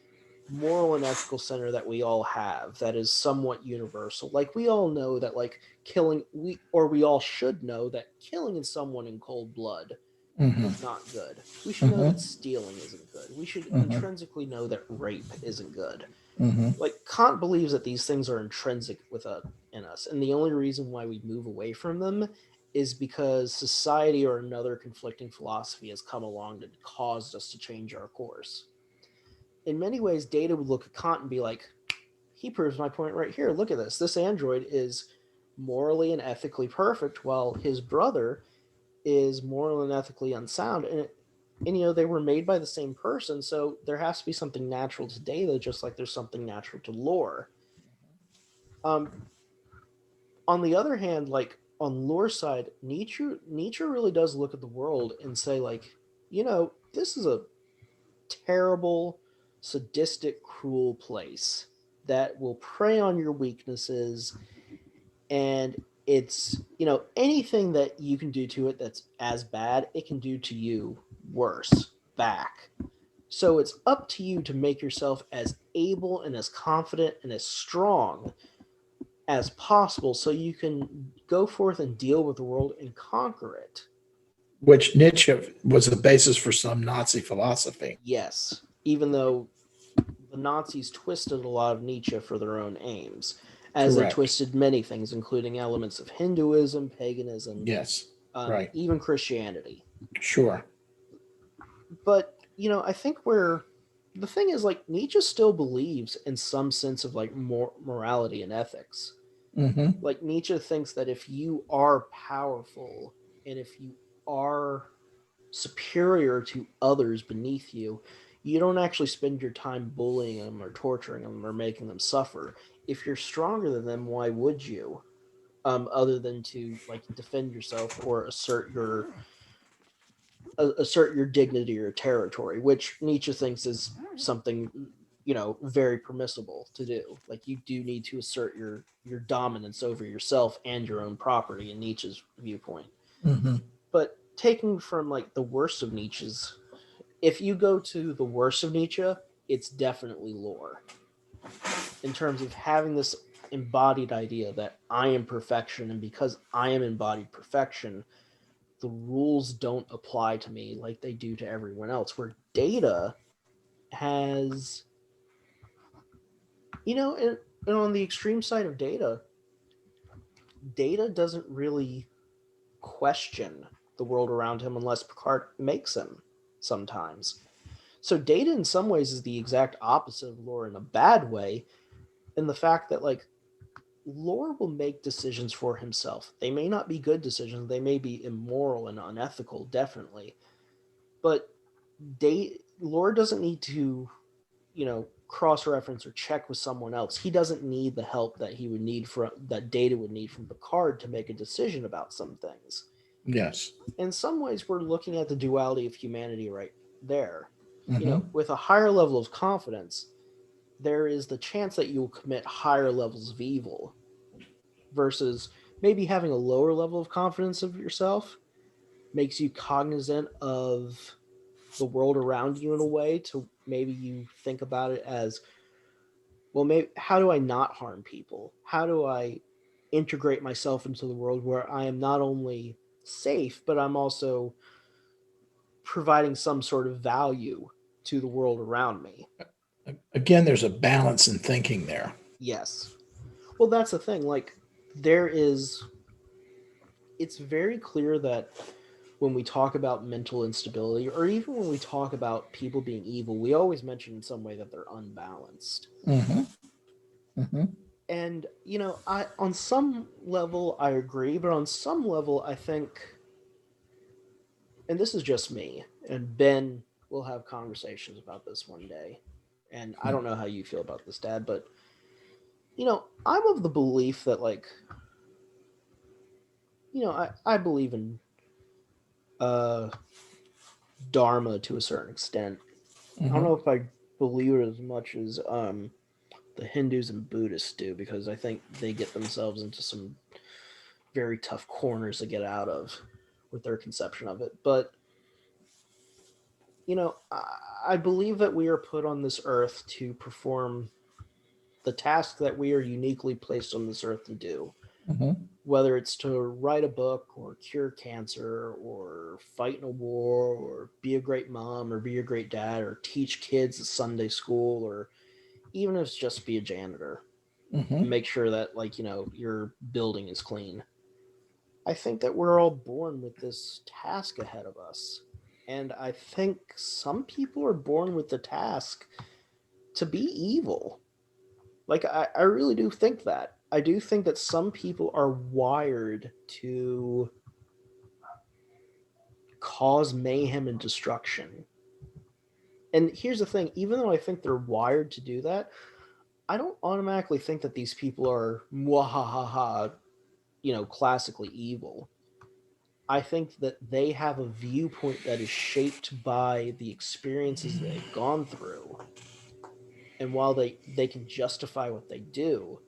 moral and ethical center that we all have that is somewhat universal. Like we all know that like we all should know that killing someone in cold blood is not good. We should know that stealing isn't good. We should intrinsically know that rape isn't good. Like Kant believes that these things are intrinsic in us, and the only reason why we move away from them is because society or another conflicting philosophy has come along that caused us to change our course. In many ways, Data would look at Kant and be like, he proves my point right here. Look at this. This android is morally and ethically perfect, while his brother is moral and ethically unsound. And they were made by the same person, so there has to be something natural to Data, just like there's something natural to Lore. On the other hand, like on Lore's side, Nietzsche really does look at the world and say, like, this is a terrible, sadistic, cruel place that will prey on your weaknesses, and it's anything that you can do to it that's as bad, it can do to you worse back. So it's up to you to make yourself as able and as confident and as strong as possible so you can go forth and deal with the world and conquer it. Which Nietzsche was the basis for some Nazi philosophy. Yes, even though the Nazis twisted a lot of Nietzsche for their own aims, as Correct. they twisted many things, including elements of Hinduism, paganism, yes, right, even Christianity. Sure. But, I think the thing is, like, Nietzsche still believes in some sense of, like, morality and ethics. Like, Nietzsche thinks that if you are powerful and if you are superior to others beneath you, you don't actually spend your time bullying them or torturing them or making them suffer. If you're stronger than them, why would you? Other than to like defend yourself or assert your dignity or territory, which Nietzsche thinks is something very permissible to do. Like you do need to assert your dominance over yourself and your own property in Nietzsche's viewpoint. But taking from like the worst of Nietzsche's, if you go to the worst of Nietzsche, it's definitely lore. In terms of having this embodied idea that I am perfection, and because I am embodied perfection, the rules don't apply to me like they do to everyone else. Where Data has, and on the extreme side of Data doesn't really question the world around him unless Picard makes him sometimes. So Data in some ways is the exact opposite of Lore in a bad way, in the fact that like Lore will make decisions for himself. They may not be good decisions, they may be immoral and unethical, definitely. But Lore doesn't need to, cross-reference or check with someone else. He doesn't need the help that he would need that Data would need from Picard to make a decision about some things. Yes. In some ways, we're looking at the duality of humanity right there. Mm-hmm. With a higher level of confidence, there is the chance that you'll commit higher levels of evil, versus maybe having a lower level of confidence of yourself makes you cognizant of the world around you in a way to maybe you think about it as, well, maybe how do I not harm people? How do I integrate myself into the world where I am not only safe, but I'm also providing some sort of value to the world around me? Again, there's a balance in thinking there. Yes. Well, that's the thing. Like, it's very clear that when we talk about mental instability, or even when we talk about people being evil, we always mention in some way that they're unbalanced. Mm-hmm. Mm-hmm. And, I on some level I agree, but on some level I think, and this is just me, and Ben will have conversations about this one day, and I don't know how you feel about this, Dad, but, I'm of the belief that, like, I believe in Dharma to a certain extent. I don't know if I believe it as much as the Hindus and Buddhists do, because I think they get themselves into some very tough corners to get out of with their conception of it. But, I believe that we are put on this earth to perform the task that we are uniquely placed on this earth to do. Mm-hmm. Whether it's to write a book or cure cancer or fight in a war or be a great mom or be a great dad or teach kids at Sunday school, or even if it's just be a janitor Mm-hmm. and make sure that, like, your building is clean. I think that we're all born with this task ahead of us. And I think some people are born with the task to be evil. Like, I really do think that. I do think that some people are wired to cause mayhem and destruction. And here's the thing, even though I think they're wired to do that, I don't automatically think that these people are mwahaha, classically evil. I think that they have a viewpoint that is shaped by the experiences they've gone through. And while they can justify what they do,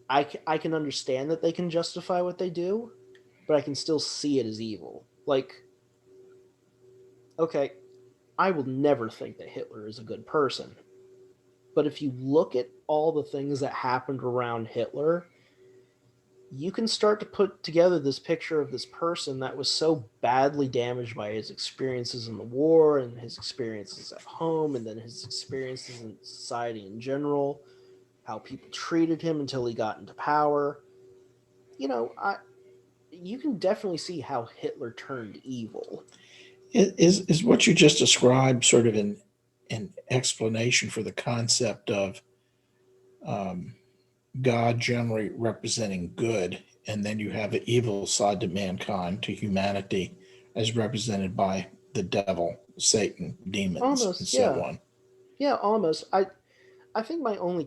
I can understand that they can justify what they do, but I can still see it as evil. Like, okay, I will never think that Hitler is a good person. But if you look at all the things that happened around Hitler, you can start to put together this picture of this person that was so badly damaged by his experiences in the war and his experiences at home and then his experiences in society in general, how people treated him until he got into power. You can definitely see how Hitler turned evil. Is what you just described sort of an explanation for the concept of God generally representing good, and then you have the evil side to mankind, to humanity, as represented by the devil, Satan, demons, and Almost, so yeah. on. Yeah, almost. I think my only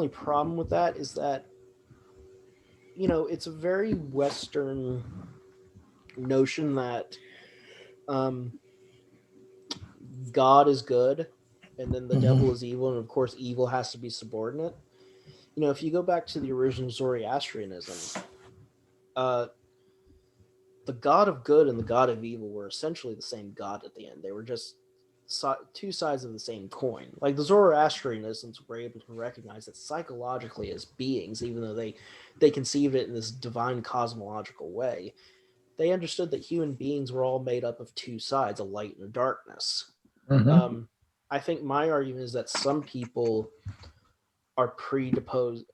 problem with that is that, it's a very Western notion that God is good and then the devil Mm-hmm. is evil, and of course evil has to be subordinate. If you go back to the original Zoroastrianism, the god of good and the god of evil were essentially the same god at the end. They were just two sides of the same coin. Like the Zoroastrianisms were able to recognize that psychologically as beings, even though they conceived it in this divine cosmological way, they understood that human beings were all made up of two sides, a light and a darkness. Mm-hmm. I think my argument is that some people are predisposed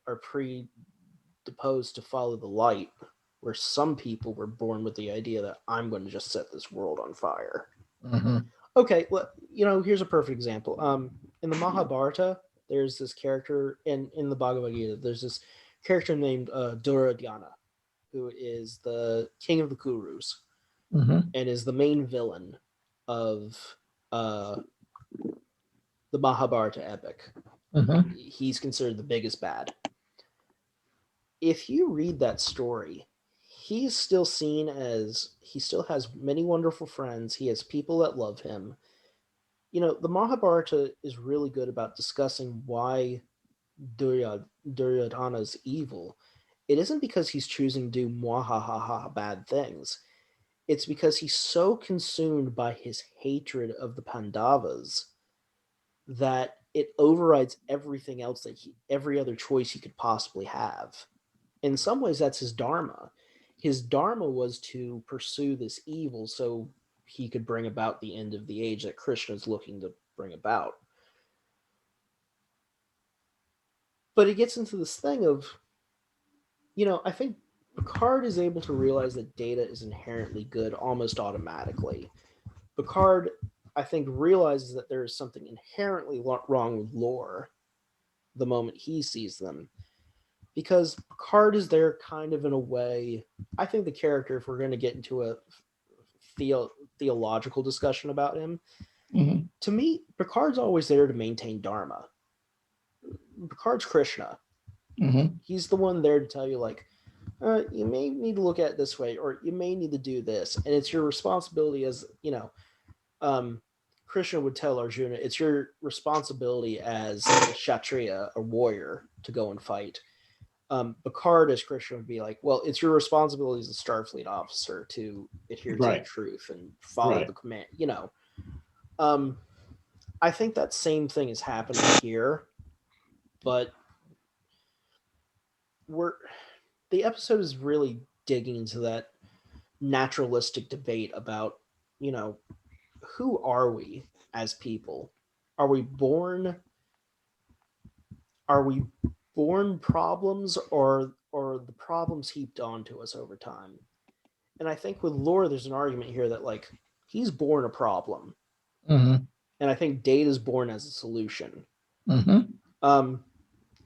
to follow the light, where some people were born with the idea that I'm going to just set this world on fire. Mm-hmm. Okay, well, here's a perfect example. In the Mahabharata, there's this character, in the Bhagavad Gita, there's this character named Duryodhana, who is the king of the Kurus Mm-hmm. and is the main villain of the Mahabharata epic. Mm-hmm. He's considered the biggest bad. If you read that story, he's still seen as he still has many wonderful friends. He has people that love him. The Mahabharata is really good about discussing why Duryodhana is evil. It isn't because he's choosing to do mwahaha bad things. It's because he's so consumed by his hatred of the Pandavas that it overrides everything else every other choice he could possibly have. In some ways, that's his dharma. His dharma was to pursue this evil so he could bring about the end of the age that Krishna is looking to bring about. But it gets into this thing of, I think Picard is able to realize that Data is inherently good almost automatically. Picard, I think, realizes that there is something inherently wrong with Lore the moment he sees them. Because Picard is there kind of in a way. I think the character, if we're going to get into a theological discussion about him, Mm-hmm. to me, Picard's always there to maintain Dharma. Picard's Krishna. Mm-hmm. He's the one there to tell you, like, you may need to look at it this way, or you may need to do this. And it's your responsibility as, Krishna would tell Arjuna, it's your responsibility as a Kshatriya, a warrior, to go and fight. Picard as Krishna would be like, well, it's your responsibility as a Starfleet officer to adhere to the truth and follow the command. I think that same thing is happening here, but the episode is really digging into that naturalistic debate about, who are we as people? Are we born problems, or the problems heaped onto us over time? And I think with Lore, there's an argument here that, like, he's born a problem. Mm-hmm. And I think Data's born as a solution. Mm-hmm. And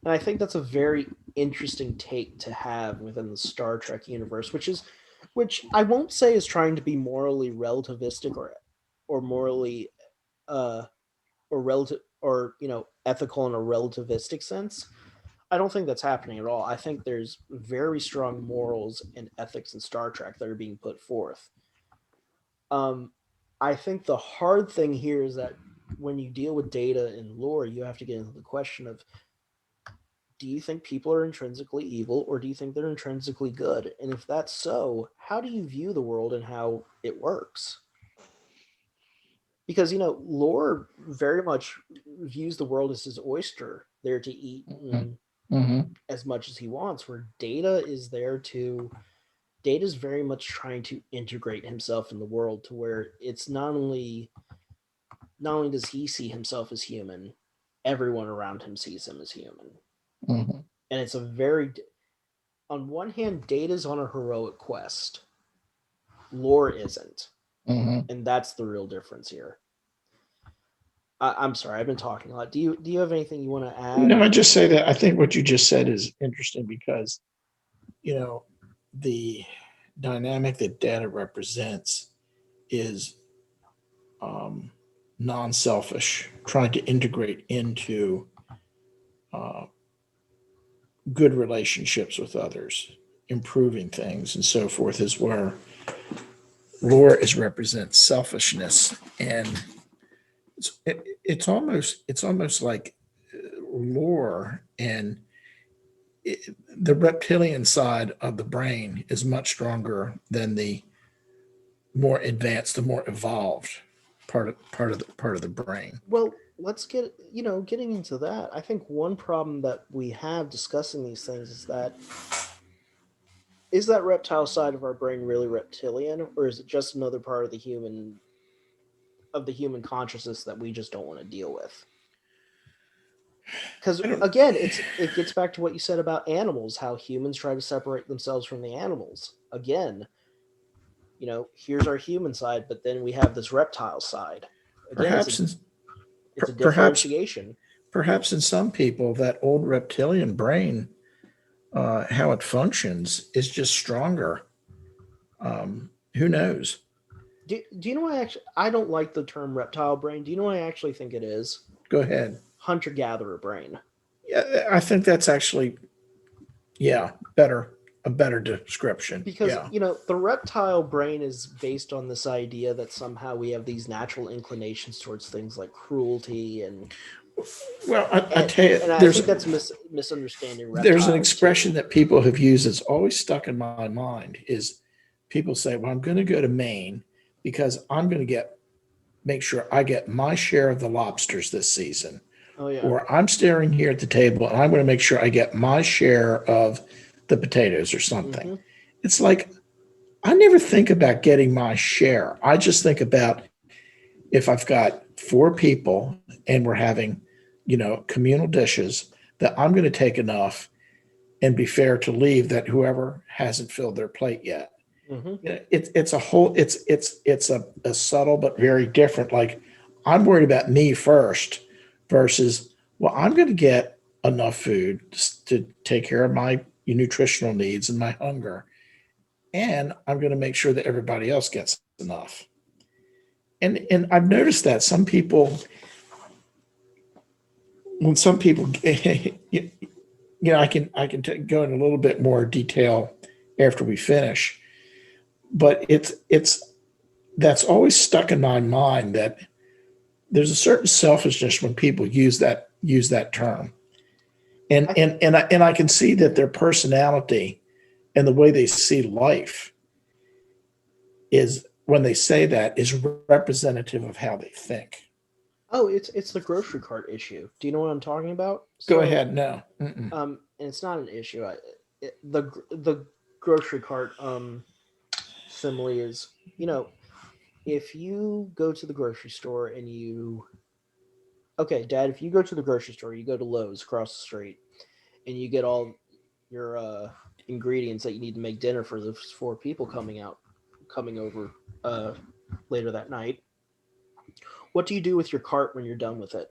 I think that's a very interesting take to have within the Star Trek universe, which I won't say is trying to be morally relativistic or morally or relative, or ethical in a relativistic sense. I don't think that's happening at all. I think there's very strong morals and ethics in Star Trek that are being put forth. I think the hard thing here is that when you deal with Data and Lore, you have to get into the question of, do you think people are intrinsically evil, or do you think they're intrinsically good? And if that's so, how do you view the world and how it works? Because, Lore very much views the world as his oyster, there to eat as much as he wants, where Data's very much trying to integrate himself in the world to where it's not only does he see himself as human, everyone around him sees him as human. Mm-hmm. And it's on one hand, Data's on a heroic quest. Lore isn't. Mm-hmm. And that's the real difference here. I'm sorry, I've been talking a lot. Do you have anything you want to add? No, I just say that I think what you just said is interesting because, the dynamic that Data represents is non-selfish, trying to integrate into good relationships with others, improving things, and so forth, is where Lore represents selfishness, and it's almost like Lore and the reptilian side of the brain is much stronger than the more advanced, the more evolved part of the brain. Well, let's getting into that. I think one problem that we have discussing these things is that reptile side of our brain really reptilian, or is it just another part of the human consciousness that we just don't want to deal with? Because I don't. again, it gets back to what you said about animals, how humans try to separate themselves from the animals. Again, here's our human side, but then we have this reptile side. Again, Perhaps in, it's a perhaps differentiation. perhaps in some people that old reptilian brain, how it functions is just stronger. Who knows? Do you know why I don't like the term reptile brain? Do you know what I actually think it is? Go ahead. Hunter gatherer brain. Yeah, I think that's actually, yeah, a better description. Because Yeah. the reptile brain is based on this idea that somehow we have these natural inclinations towards things like cruelty Well, I tell you, and I think that's misunderstanding there's an reptiles expression too. that people have used that's always stuck in my mind is people say, well, I'm going to go to Maine because I'm going to make sure I get my share of the lobsters this season. Oh yeah. Or I'm staring here at the table and I'm going to make sure I get my share of the potatoes or something. Mm-hmm. It's like, I never think about getting my share. I just think about if I've got four people and we're having, communal dishes, that I'm going to take enough and be fair to leave that whoever hasn't filled their plate yet. Mm-hmm. It's a subtle but very different. Like, I'm worried about me first versus, well, I'm going to get enough food to take care of my nutritional needs and my hunger, and I'm going to make sure that everybody else gets enough. And I've noticed that some people, when some people, I can go in a little bit more detail after we finish, but it's that's always stuck in my mind that there's a certain selfishness when people use that term, and I can see that their personality and the way they see life is, when they say that, is representative of how they think. Oh, it's the grocery cart issue. Do you know what I'm talking about? Go So, ahead. No. Mm-mm. and it's not an issue. The grocery cart simile is, if you go to the grocery store and okay, Dad, if you go to the grocery store, you go to Lowe's across the street, and you get all your ingredients that you need to make dinner for those four people coming over uh, later that night. What do you do with your cart when you're done with it?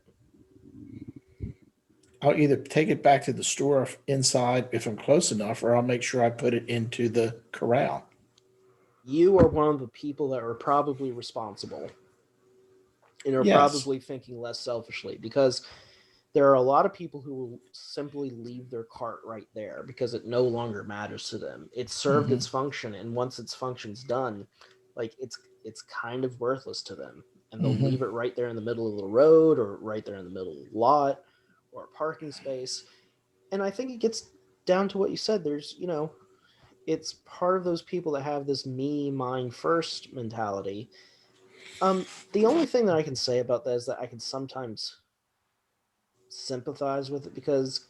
I'll either take it back to the store inside if I'm close enough, or I'll make sure I put it into the corral. You are one of the people that are probably responsible and are Yes. probably thinking less selfishly, because there are a lot of people who will simply leave their cart right there because it no longer matters to them. It served Mm-hmm. its function, and once its function's done, like it's kind of worthless to them. And they'll Mm-hmm. leave it right there in the middle of the road, or right there in the middle of the lot, or a parking space. And I think it gets down to what you said. It's part of those people that have this me, mine first mentality. The only thing that I can say about that is that I can sometimes sympathize with it, because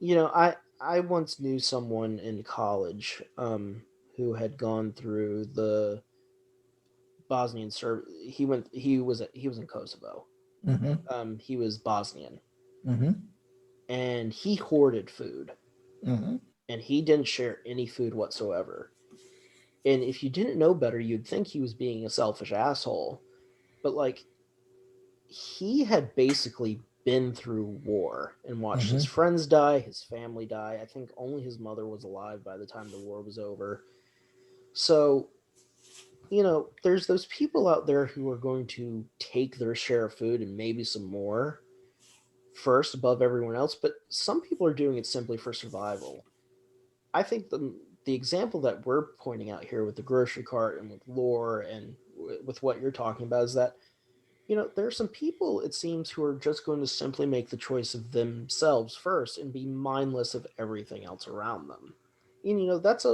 I once knew someone in college who had gone through the Bosnian Serb. He was in Kosovo. Mm-hmm. He was Bosnian, Mm-hmm. and he hoarded food, Mm-hmm. and he didn't share any food whatsoever. And if you didn't know better, you'd think he was being a selfish asshole. But like, he had basically been through war and watched Mm-hmm. his friends die, his family die. I think only his mother was alive by the time the war was over. So, there's those people out there who are going to take their share of food and maybe some more first above everyone else, but some people are doing it simply for survival. I think the example that we're pointing out here with the grocery cart and with lore and with what you're talking about is that there are some people, it seems, who are just going to simply make the choice of themselves first and be mindless of everything else around them. And that's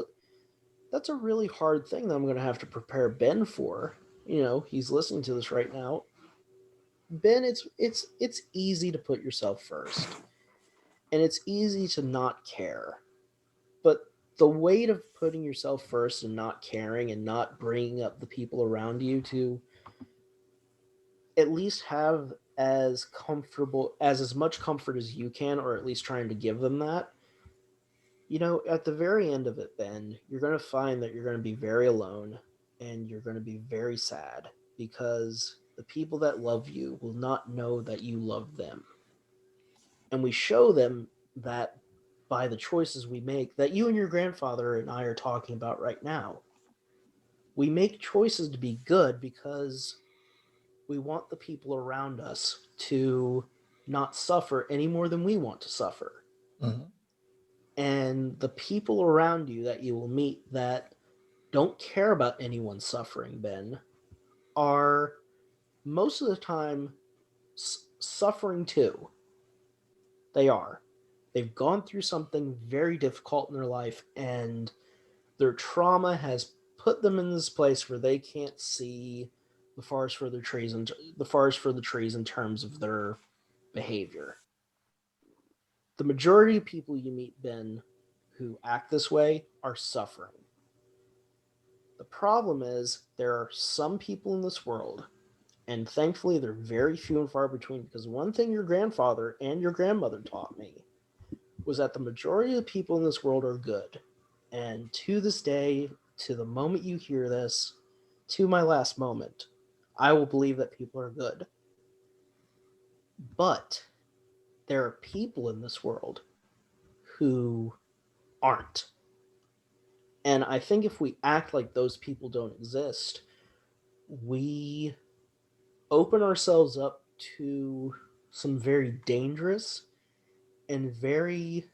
a really hard thing that I'm going to have to prepare Ben for. he's listening to this right now. Ben, it's easy to put yourself first, and it's easy to not care. But the weight of putting yourself first and not caring and not bringing up the people around you to at least have as much comfort as you can, or at least trying to give them that. At the very end of it, Ben, you're going to find that you're going to be very alone and you're going to be very sad because the people that love you will not know that you love them. And we show them that by the choices we make that you and your grandfather and I are talking about right now. We make choices to be good because we want the people around us to not suffer any more than we want to suffer. Mhm. And the people around you that you will meet that don't care about anyone suffering, Ben, are most of the time suffering too. They are. They've gone through something very difficult in their life, and their trauma has put them in this place where they can't see the forest for the trees and the forest for the trees in terms of their behavior. The majority of people you meet, Ben, who act this way are suffering. The problem is there are some people in this world, and thankfully they're very few and far between, because one thing your grandfather and your grandmother taught me was that the majority of the people in this world are good. And to this day, to the moment you hear this, to my last moment, I will believe that people are good. But there are people in this world who aren't. And I think if we act like those people don't exist, we open ourselves up to some very dangerous and very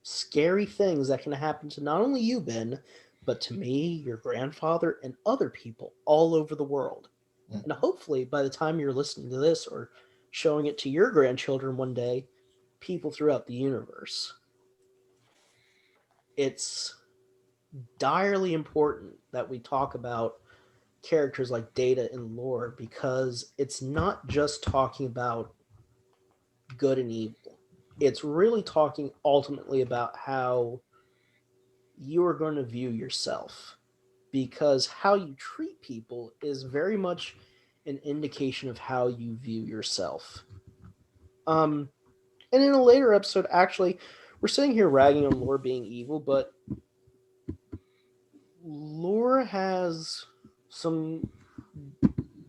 scary things that can happen to not only you, Ben, but to me, your grandfather, and other people all over the world. Mhm. And hopefully, by the time you're listening to this or showing it to your grandchildren one day, people throughout the universe. It's direly important that we talk about characters like Data and Lore, because it's not just talking about good and evil. It's really talking ultimately about how you are going to view yourself, because how you treat people is very much an indication of how you view yourself. Um, and in a later episode, actually, we're sitting here ragging on Lore being evil, but Lore has some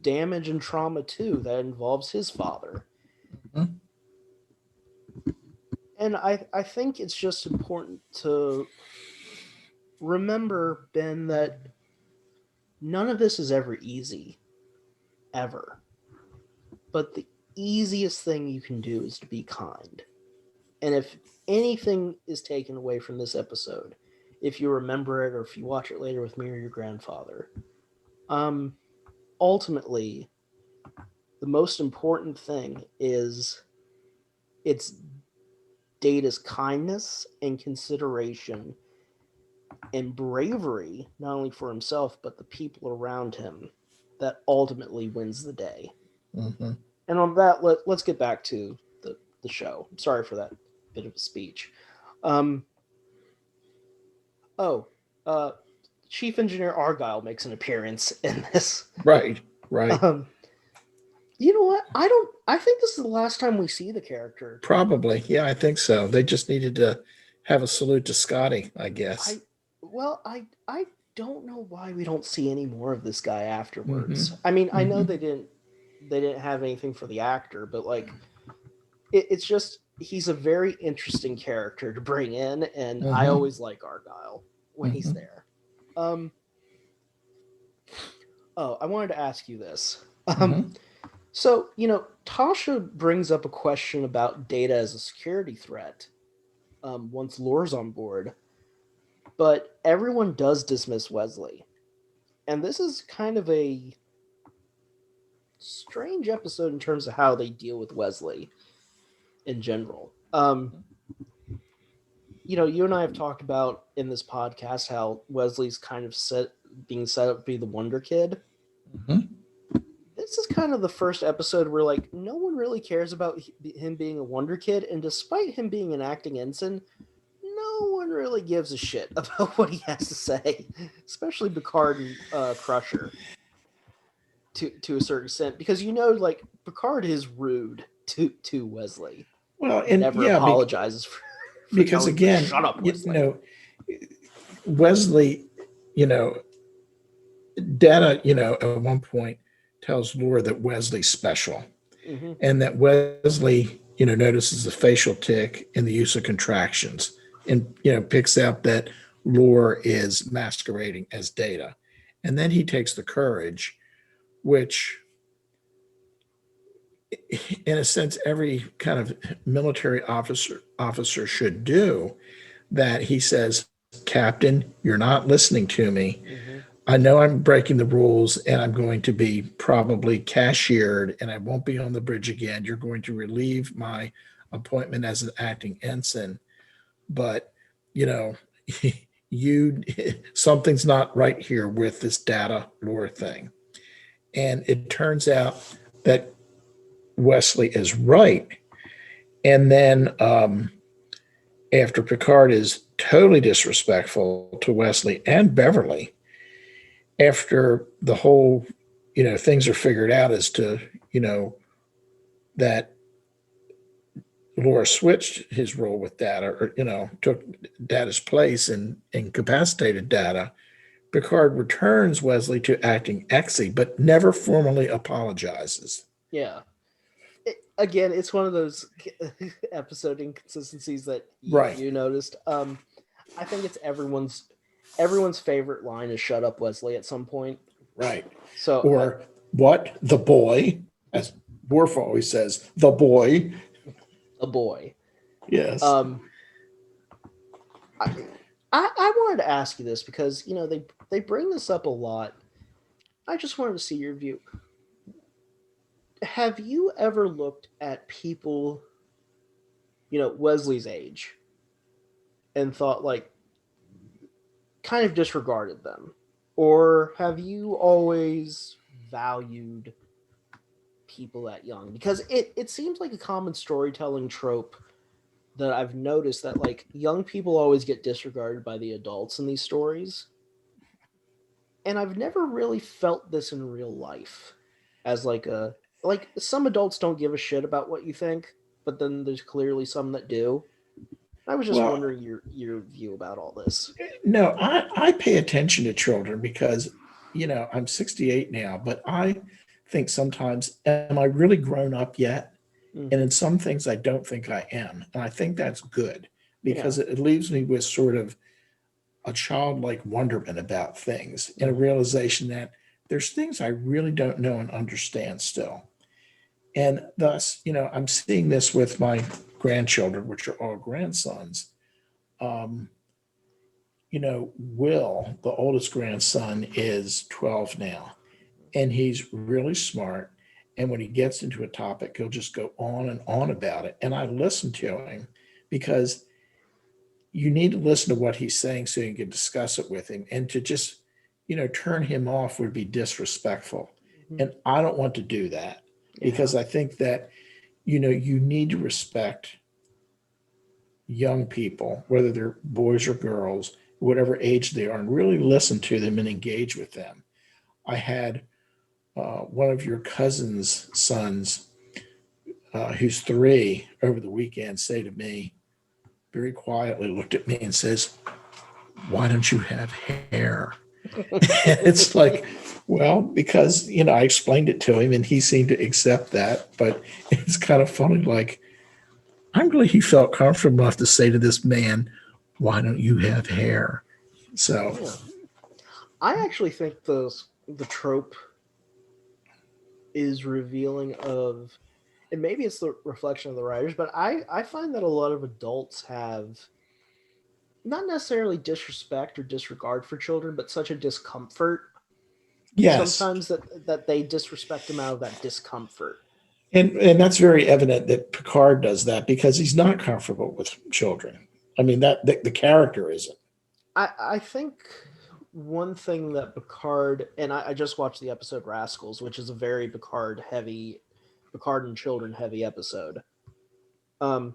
damage and trauma too that involves his father. Mhm. And I think it's just important to remember, Ben, that none of this is ever easy. Ever. But the easiest thing you can do is to be kind. And if anything is taken away from this episode, if you remember it or if you watch it later with me or your grandfather, um, ultimately, the most important thing is it's Data's kindness and consideration and bravery, not only for himself, but the people around him, that ultimately wins the day. Mhm. And on that, let's get back to the show. Sorry for that bit of a speech. Um, oh, uh, Chief Engineer Argyle makes an appearance in this. Right. Right. Um, you know what? I think this is the last time we see the character. Probably. Yeah, I think so. They just needed to have a salute to Scotty, I guess. I don't know why we don't see any more of this guy afterwards. Mhm. I mean, I know Mhm. they didn't have anything for the actor, but like it's just he's a very interesting character to bring in, and I Mhm. always like Argyle when he's Mhm. there. Um, I wanted to ask you this. Mhm. So Tasha brings up a question about Data as a security threat. Once Lore's on board, but everyone does dismiss Wesley, and this is kind of a strange episode in terms of how they deal with Wesley in general. You and I have talked about in this podcast how Wesley's kind of being set up to be the Wonder Kid. Mhm. This is kind of the first episode where like no one really cares about him being a Wonder Kid, and despite him being an acting ensign, no one really gives a shit about what he has to say, especially Picard and Crusher to a certain extent, because like Picard is rude to Wesley Well, and and never yeah, apologizes for because telling him to again, shut up, Wesley. Wesley, you know, Data, at one point tells Laura that Wesley's special Hmm. and that Wesley, notices the facial tic and the use of contractions and, picks out that Laura is masquerading as Data. And then he takes the courage, which in a sense, every kind of military officer should do, that he says, Captain, you're not listening to me. Hmm. I know I'm breaking the rules and I'm going to be probably cashiered and I won't be on the bridge again. You're going to relieve my appointment as an acting ensign. But, you know, you something's not right here with this data lore thing. And it turns out that Wesley is right. And then after Picard is totally disrespectful to Wesley and Beverly, after the whole, things are figured out as to, that Laura switched his role with Data, or, took Data's place and incapacitated Data, Picard returns Wesley to acting exy, but never formally apologizes. Yeah. Again, it's one of those episode inconsistencies that Right. you noticed. I think it's everyone's favorite line is "Shut up, Wesley" at some point. Right. So, Or what? The boy, as Worf always says, the boy. a boy. Yes. I, I wanted to ask you this because they bring this up a lot. I just wanted to see your view. Have you ever looked at people, Wesley's age, and thought like kind of disregarded them? Or have you always valued people that young? Because it seems like a common storytelling trope that I've noticed that like young people always get disregarded by the adults in these stories. And I've never really felt this in real life as like some adults don't give a shit about what you think, but then there's clearly some that do. I was just Well, wondering your view about all this. no, I pay attention to children because, I'm 68 now, but I think sometimes, am I really grown up yet? And Mm-hmm. in some things, I don't think I am. And I think that's good Yeah. because it leaves me with sort of a childlike wonderment about things and a realization that there's things I really don't know and understand still. And thus, I'm seeing this with my grandchildren, which are all grandsons. Um, Will, the oldest grandson, is 12 now, and he's really smart. And when he gets into a topic, he'll just go on and on about it. And I listen to him because you need to listen to what he's saying so you can discuss it with him. And to just, turn him off would be disrespectful. Mhm. And I don't want to do that because Yeah. I think that, you need to respect young people, whether they're boys or girls, whatever age they are, and really listen to them and engage with them. I had one of your cousin's sons, who's 3, over the weekend, say to me, very quietly looked at me and says, "Why don't you have hair?" And it's like, well, because, I explained it to him and he seemed to accept that. But it's kind of funny, like, I'm really, he felt comfortable enough to say to this man, "Why don't you have hair?" So, Yeah. I actually think the trope is revealing of, and maybe it's the reflection of the writers, but I find that a lot of adults have not necessarily disrespect or disregard for children, but such a discomfort yes. sometimes that they disrespect them out of that discomfort. And that's very evident that Picard does that because he's not comfortable with children. I mean, that the character isn't. I think one thing that Picard, and I just watched the episode Rascals, which is a very Picard and children heavy episode. I'm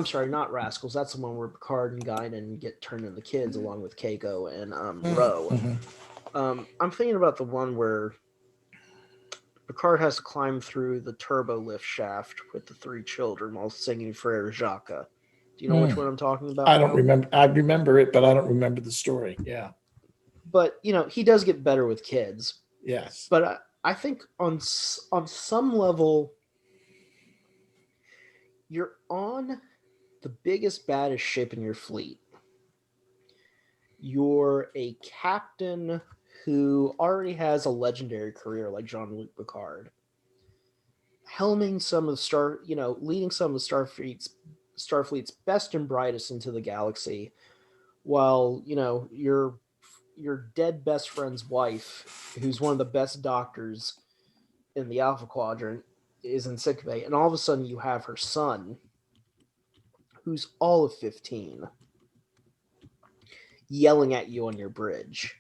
sorry, not Rascals. That's the one where Picard and Guinan get turned into kids along with Keiko and Ro. I'm thinking about the one where Picard has to climb through the turbo lift shaft with the three children while singing Frere Jacques. Do you know which one I'm talking about? I don't remember. I remember it, but I don't remember the story. Yeah. But, he does get better with kids. Yes. But I think on some level, you're on the biggest, baddest ship in your fleet. You're a captain who already has a legendary career like Jean-Luc Picard. Helming some of the leading some of the Starfleet's best and brightest into the galaxy, while, your dead best friend's wife, who's one of the best doctors in the Alpha Quadrant, is in sickbay, and all of a sudden you have her son, who's all of 15, yelling at you on your bridge.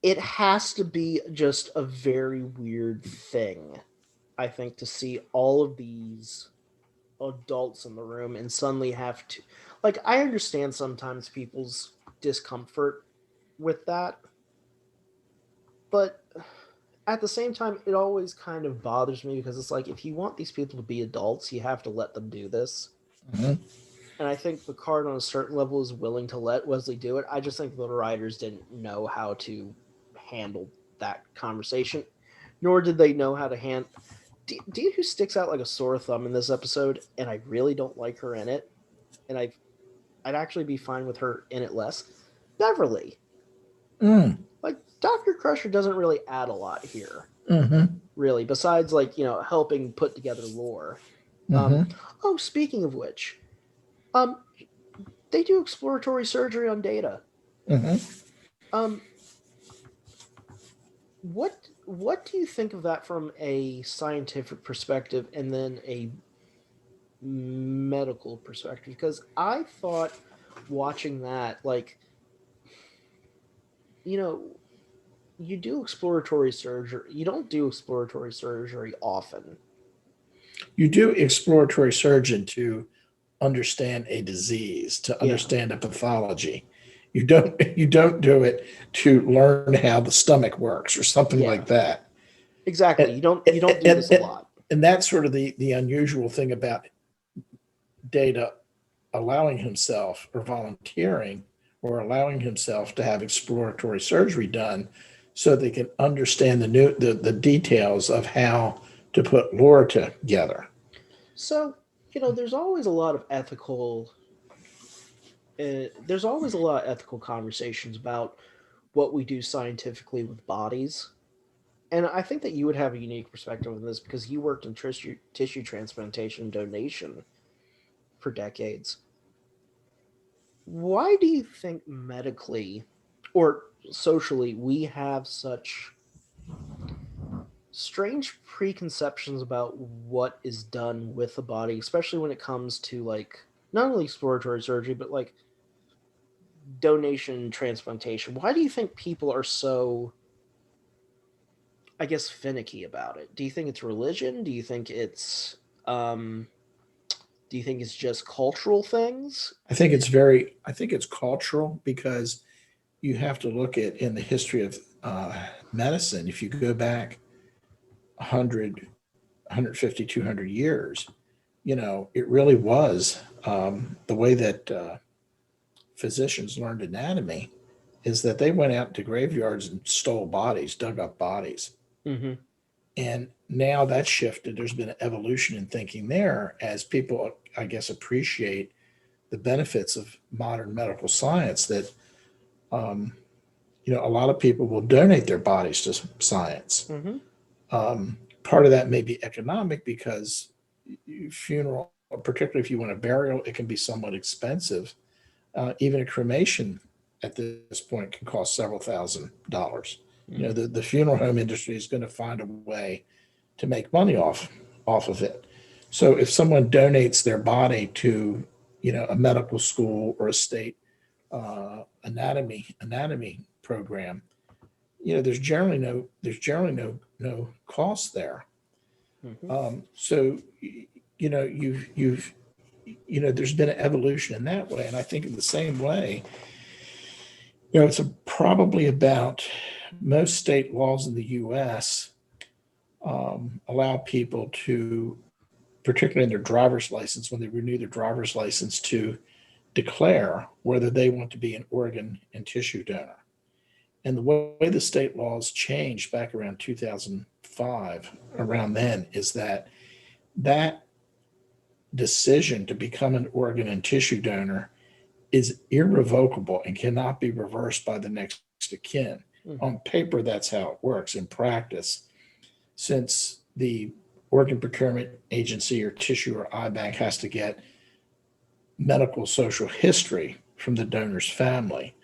It has to be just a very weird thing, I think, to see all of these adults in the room and suddenly have to, like, I understand sometimes people's discomfort with that, but at the same time, it always kind of bothers me because it's like, if you want these people to be adults, you have to let them do this. And I think Picard, on a certain level, is willing to let Wesley do it. I just think the writers didn't know how to handle that conversation, nor did they know how to handle. Do you know who sticks out like a sore thumb in this episode? And I really don't like her in it. And I'd actually be fine with her in it less. Beverly. Like, Dr. Crusher doesn't really add a lot here. Really, besides, like, helping put together lore. Speaking of which, they do exploratory surgery on Data. What do you think of that from a scientific perspective and then a medical perspective? Because I thought watching that, like, you do exploratory surgery. You don't do exploratory surgery often. You do exploratory surgery to understand a disease, to understand a pathology. You don't do it to learn how the stomach works or something like that. Exactly. And you don't do this a lot. And that's sort of the unusual thing about Data allowing himself or volunteering or allowing himself to have exploratory surgery done so they can understand the details of how to put lore together. So, there's always a lot of ethical conversations about what we do scientifically with bodies. And I think that you would have a unique perspective on this because you worked in tissue transplantation and donation for decades. Why do you think medically or socially we have such strange preconceptions about what is done with the body, especially when it comes to, like, not only exploratory surgery, but like donation and transplantation? Why do you think people are so, I guess, finicky about it? Do you think it's religion? Do you think it's just cultural things? I think it's cultural because you have to look at in the history of medicine. If you go back 100, 150, 200 years, it really was the way that physicians learned anatomy is that they went out to graveyards and stole bodies, dug up bodies. And now that's shifted. There's been an evolution in thinking there as people, I guess, appreciate the benefits of modern medical science that, a lot of people will donate their bodies to science. Part of that may be economic because funeral, particularly if you want a burial, it can be somewhat expensive. Even a cremation at this point can cost several $1,000s. The funeral home industry is going to find a way to make money off of it. So if someone donates their body to, a medical school or a state anatomy program, there's generally no cost there. So you've there's been an evolution in that way, and I think in the same way, it's probably about most state laws in the U.S. Allow people to, particularly in their driver's license, when they renew their driver's license, to declare whether they want to be an organ and tissue donor. And the way the state laws changed back around 2005, around then, is that decision to become an organ and tissue donor is irrevocable and cannot be reversed by the next of kin. On paper, that's how it works. In practice, since the organ procurement agency or tissue or eye bank has to get medical social history from the donor's family,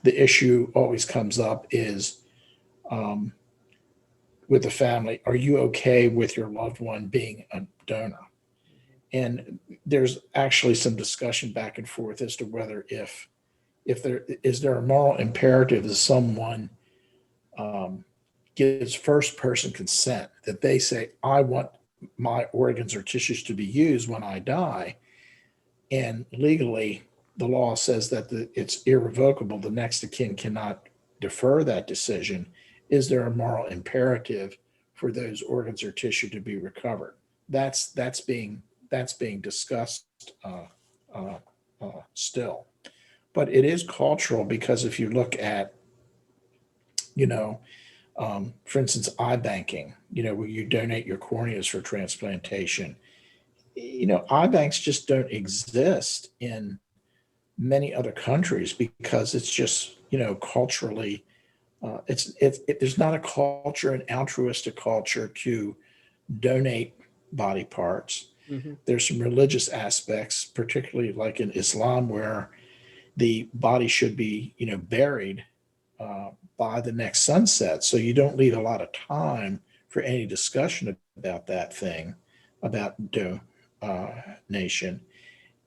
the issue always comes up is with the family, are you okay with your loved one being a donor? And there's actually some discussion back and forth as to whether if there is a moral imperative that someone gives first person consent, that they say, I want my organs or tissues to be used when I die. And legally, the law says that it's irrevocable. The next of kin cannot defer that decision. Is there a moral imperative for those organs or tissue to be recovered? That's being discussed still. But it is cultural, because if you look at, for instance, eye banking, where you donate your corneas for transplantation, eye banks just don't exist in many other countries because it's just, culturally, there's not a culture, an altruistic culture to donate body parts. There's some religious aspects, particularly like in Islam, where the body should be, buried by the next sunset. So you don't leave a lot of time for any discussion about that thing, about donation.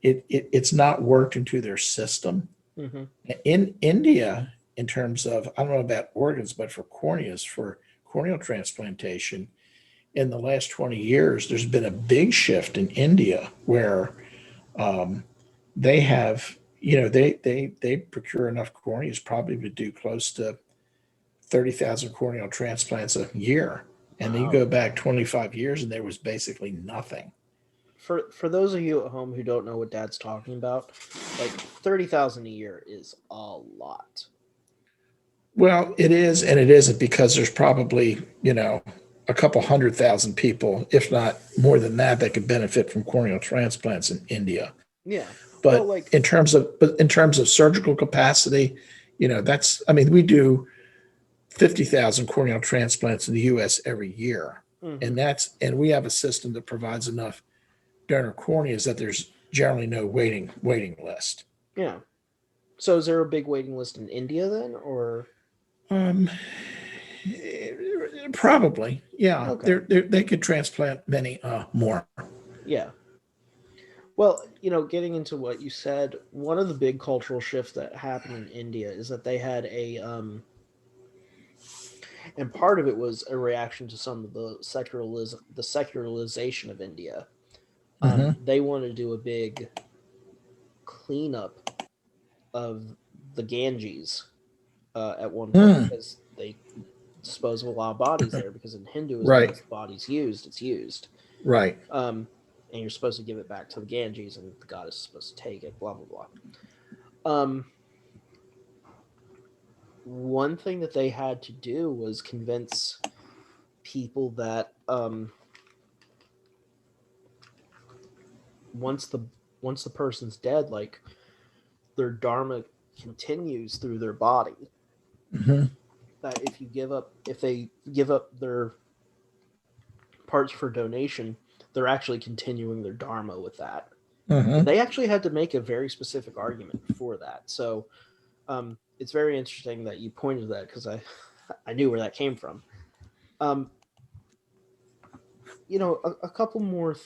It's not worked into their system. In India, in terms of, I don't know about organs, but for corneas, for corneal transplantation, in the last 20 years, there's been a big shift in India where they have, they procure enough corneas probably to do close to 30,000 corneal transplants a year. And then you go back 25 years and there was basically nothing. For those of you at home who don't know what Dad's talking about, like 30,000 a year is a lot. Well, it is and it isn't, because there's probably, a couple 100,000 people, if not more than that could benefit from corneal transplants in India. Yeah. But in terms of surgical capacity, we do 50,000 corneal transplants in the U.S. every year, and we have a system that provides enough donor corneas that there's generally no waiting list. Yeah. So is there a big waiting list in India then, or? Probably, yeah. Okay. They could transplant many more. Yeah. Well, getting into what you said, one of the big cultural shifts that happened in India is that they had and part of it was a reaction to some of the secularization of India. They wanted to do a big cleanup of the Ganges at one point, because they dispose of a lot of bodies there, because in Hinduism, Right. once the body's used, it's used. Right. And you're supposed to give it back to the Ganges, and the goddess is supposed to take it, blah, blah, blah. One thing that they had to do was convince people that once the person's dead, like, their dharma continues through their body. That if they give up their parts for donation, they're actually continuing their dharma with that. They actually had to make a very specific argument for that. So it's very interesting that you pointed to that, because I knew where that came from. A couple more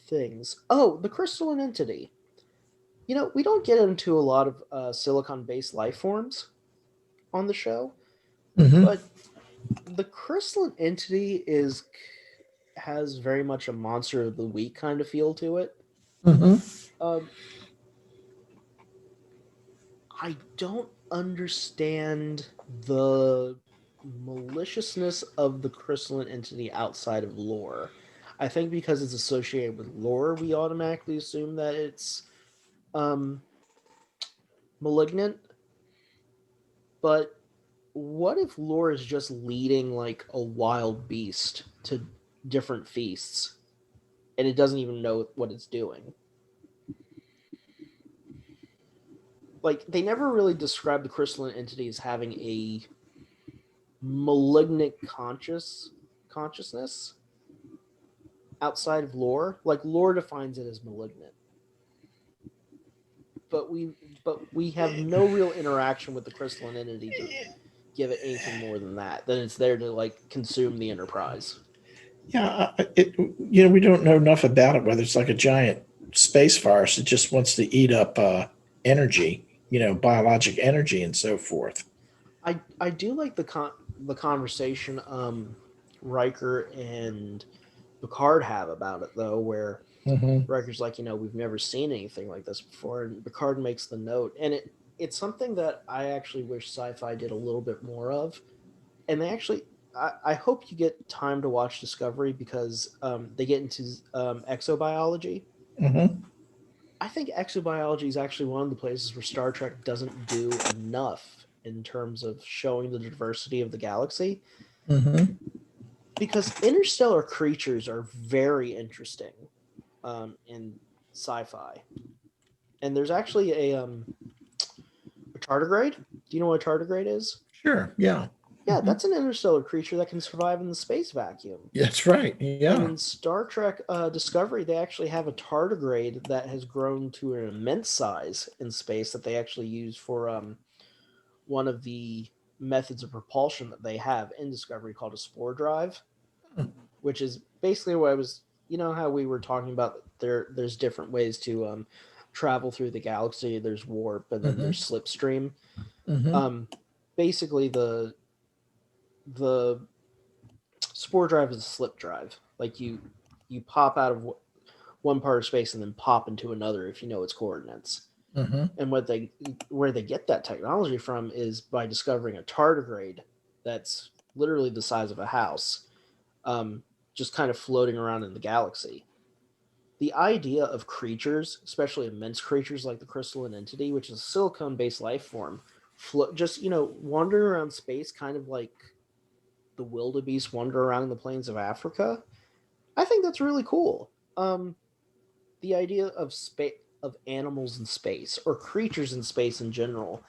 things. Oh, the crystalline entity. We don't get into a lot of silicon-based life forms on the show, Mm-hmm. but the crystalline entity has very much a monster of the week kind of feel to it. Mm-hmm. Um, I don't understand the maliciousness of the crystalline entity outside of lore. I think because it's associated with lore, we automatically assume that it's um, malignant. But what if lore is just leading like a wild beast to different feasts and it doesn't even know what it's doing? Like, they never really describe the crystalline entity as having a malignant consciousness outside of lore. Like, lore defines it as malignant, but we have no real interaction with the crystalline entity to give it anything more than that. Then it's there to like consume the Enterprise. Yeah, we don't know enough about it. Whether it's like a giant space virus, it just wants to eat up energy, biologic energy, and so forth. I do like the conversation Riker and Picard have about it though, where Mm-hmm. Riker's like, we've never seen anything like this before, and Picard makes the note, and it's something that I actually wish sci-fi did a little bit more of. And they actually, I hope you get time to watch Discovery because they get into exobiology. Mm-hmm. I think exobiology is actually one of the places where Star Trek doesn't do enough in terms of showing the diversity of the galaxy, Mm-hmm. because interstellar creatures are very interesting in sci-fi. And there's actually a tardigrade. Do you know what a tardigrade is? Sure. Yeah. Yeah, Mm-hmm. that's an interstellar creature that can survive in the space vacuum. That's right. And Yeah. in Star Trek Discovery, they actually have a tardigrade that has grown to an immense size in space that they actually use for one of the methods of propulsion that they have in Discovery called a spore drive, which is basically what I was. You know how we were talking about there's different ways to travel through the galaxy. There's warp and then Mm-hmm. there's slipstream. Mm-hmm. Um, Basically, the spore drive is a slip drive. Like you pop out of one part of space and then pop into another if you know its coordinates. Mm-hmm. And where they get that technology from is by discovering a tardigrade that's literally the size of a house, just kind of floating around in the galaxy. The idea of creatures, especially immense creatures like the crystalline entity, which is a silicon-based life form, just wandering around space, kind of like the wildebeest wander around the plains of Africa. I think that's really cool. The idea of space, of animals in space or creatures in space in general,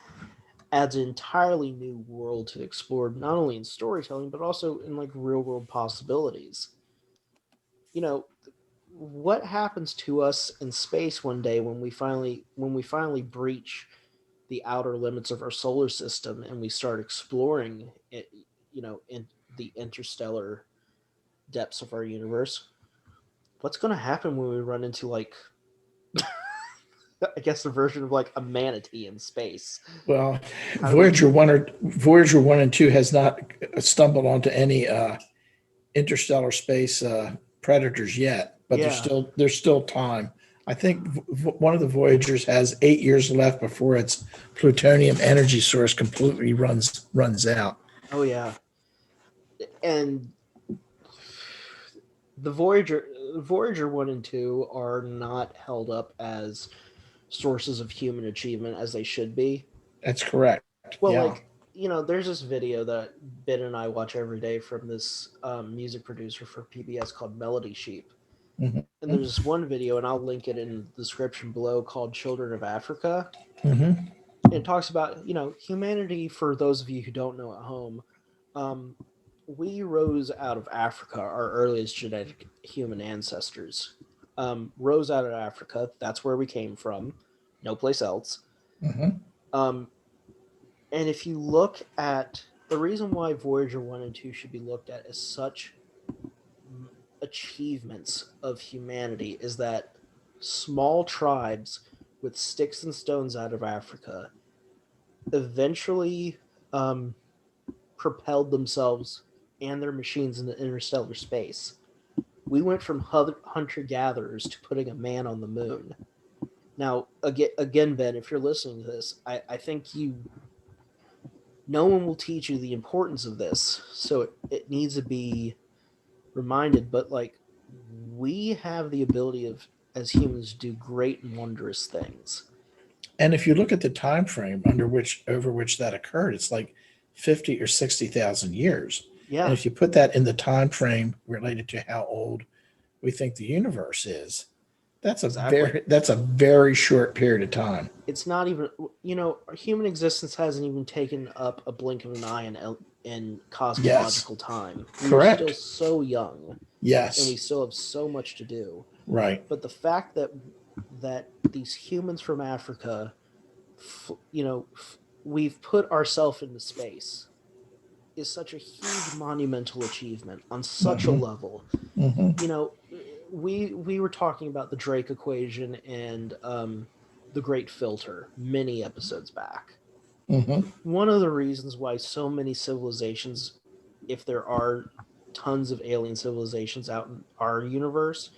adds an entirely new world to explore, not only in storytelling but also in like real world possibilities. You know, what happens to us in space one day when we finally breach the outer limits of our solar system and we start exploring it, in the interstellar depths of our universe? What's going to happen when we run into like I guess a version of like a manatee in space? Well, How do we? Voyager 1 and 2 has not stumbled onto any interstellar space predators yet, but Yeah. there's still time. I think one of the Voyagers has 8 years left before its plutonium energy source completely runs out. Oh yeah. And the Voyager 1 and 2 are not held up as sources of human achievement as they should be. That's correct. Well, Yeah. like, there's this video that Ben and I watch every day from this music producer for PBS called Melody Sheep. And Mm-hmm. there's this one video, and I'll link it in the description below, called Children of Africa. Mm-hmm. It talks about, humanity. For those of you who don't know at home, um, we rose out of Africa. Our earliest genetic human ancestors rose out of Africa. That's where we came from. No place else. Mm-hmm. Um, and if you look at the reason why Voyager 1 and 2 should be looked at as such achievements of humanity, is that small tribes with sticks and stones out of Africa eventually propelled themselves and their machines into interstellar space. We went from hunter-gatherers to putting a man on the moon. Now, again, Ben, if you're listening to this, I think no one will teach you the importance of this, so it needs to be reminded. But like, we have the ability of, as humans, to do great and wondrous things. And if you look at the time frame over which that occurred, it's like 50 or 60,000 years. Yeah. And if you put that in the time frame related to how old we think the universe is, that's a very short period of time. It's not even, human existence hasn't even taken up a blink of an eye in cosmological time. Correct. We're still so young. Yes. And we still have so much to do. Right. But the fact that these humans from Africa, we've put ourselves into space is such a huge monumental achievement on such a level. We were talking about the Drake equation and the Great Filter many episodes back. One of the reasons why so many civilizations, if there are tons of alien civilizations out in our universe,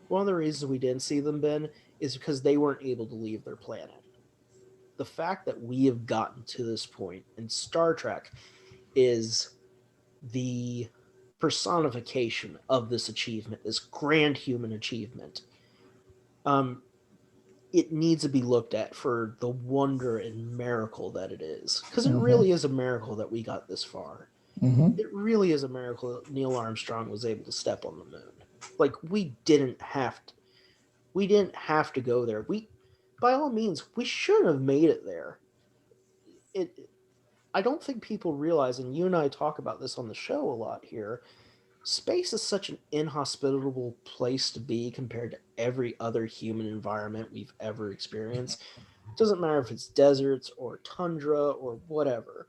one of the reasons we didn't see them, Ben, is because they weren't able to leave their planet. The fact that we have gotten to this point in Star Trek is the personification of this achievement, this grand human achievement. It needs to be looked at for the wonder and miracle that it is. Because it really is a miracle that we got this far. It really is a miracle that Neil Armstrong was able to step on the moon. Like, we didn't have to go there. By all means, we should have made it there. I don't think people realize, and you and I talk about this on the show a lot here, space is such an inhospitable place to be compared to every other human environment we've ever experienced. It doesn't matter if it's deserts or tundra or whatever.